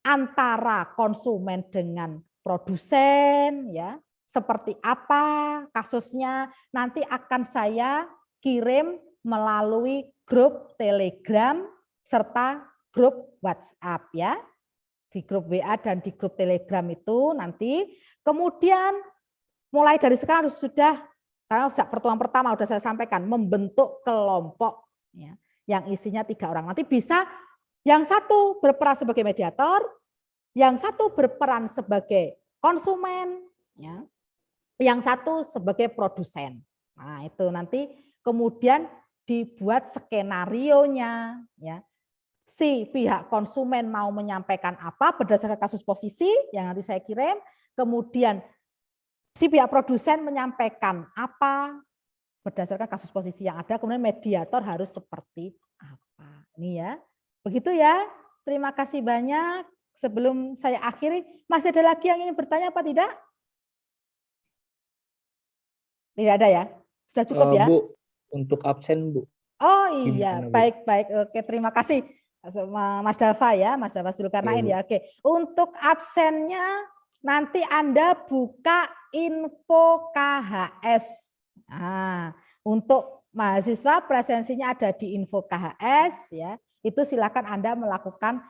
antara konsumen dengan produsen ya, seperti apa kasusnya nanti akan saya kirim melalui grup Telegram serta grup WhatsApp ya. Di grup WA dan di grup Telegram itu nanti kemudian mulai dari sekarang sudah, karena pertemuan pertama sudah saya sampaikan, membentuk kelompok ya, yang isinya 3 orang. Nanti bisa yang satu berperan sebagai mediator, yang satu berperan sebagai konsumen, ya, yang satu sebagai produsen. Nah itu nanti kemudian dibuat skenarionya. Ya. Si pihak konsumen mau menyampaikan apa berdasarkan kasus posisi yang nanti saya kirim, kemudian si pihak produsen menyampaikan apa berdasarkan kasus posisi yang ada, kemudian mediator harus seperti apa. Ini ya. Begitu ya. Terima kasih banyak. sebelum saya akhiri, masih ada lagi yang ingin bertanya apa tidak? Tidak ada ya? Sudah cukup ya? Bu, untuk absen Bu. Oh iya, Gimana, Bu? baik. Oke, terima kasih Mas Dava ya, Mas Dava Zulkarnain ya. Oke, untuk absennya nanti Anda buka info KHS. Nah, untuk mahasiswa presensinya ada di info KHS ya. Itu silakan Anda melakukan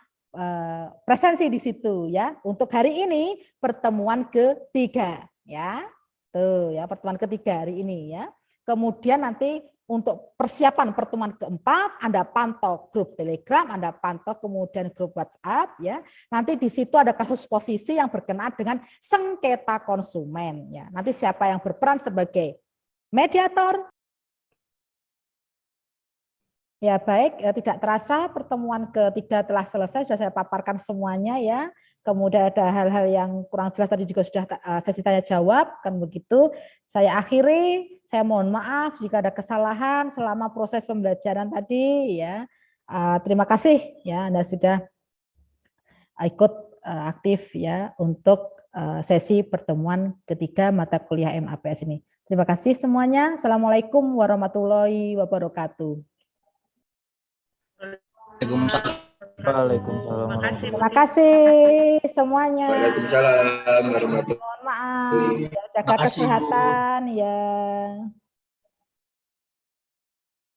presensi di situ ya. Untuk hari ini pertemuan ketiga ya. Tuh ya, pertemuan ketiga hari ini ya. Kemudian nanti untuk persiapan pertemuan keempat, Anda pantau grup Telegram, Anda pantau kemudian grup WhatsApp ya. Nanti di situ ada kasus posisi yang berkenaan dengan sengketa konsumen ya. Nanti siapa yang berperan sebagai mediator. Ya baik, tidak terasa pertemuan ketiga telah selesai, sudah saya paparkan semuanya ya. Kemudian ada hal-hal yang kurang jelas tadi juga sudah sesi tanya jawab, kan begitu. Saya akhiri, saya mohon maaf jika ada kesalahan selama proses pembelajaran tadi ya. Terima kasih ya Anda sudah ikut aktif ya untuk sesi pertemuan ketiga mata kuliah MAPS ini. Terima kasih semuanya. Assalamualaikum warahmatullahi wabarakatuh. Waalaikumsalam. Terima kasih semuanya. Waalaikumsalam warahmatullahi Mohon maaf, jaga kesehatan ya.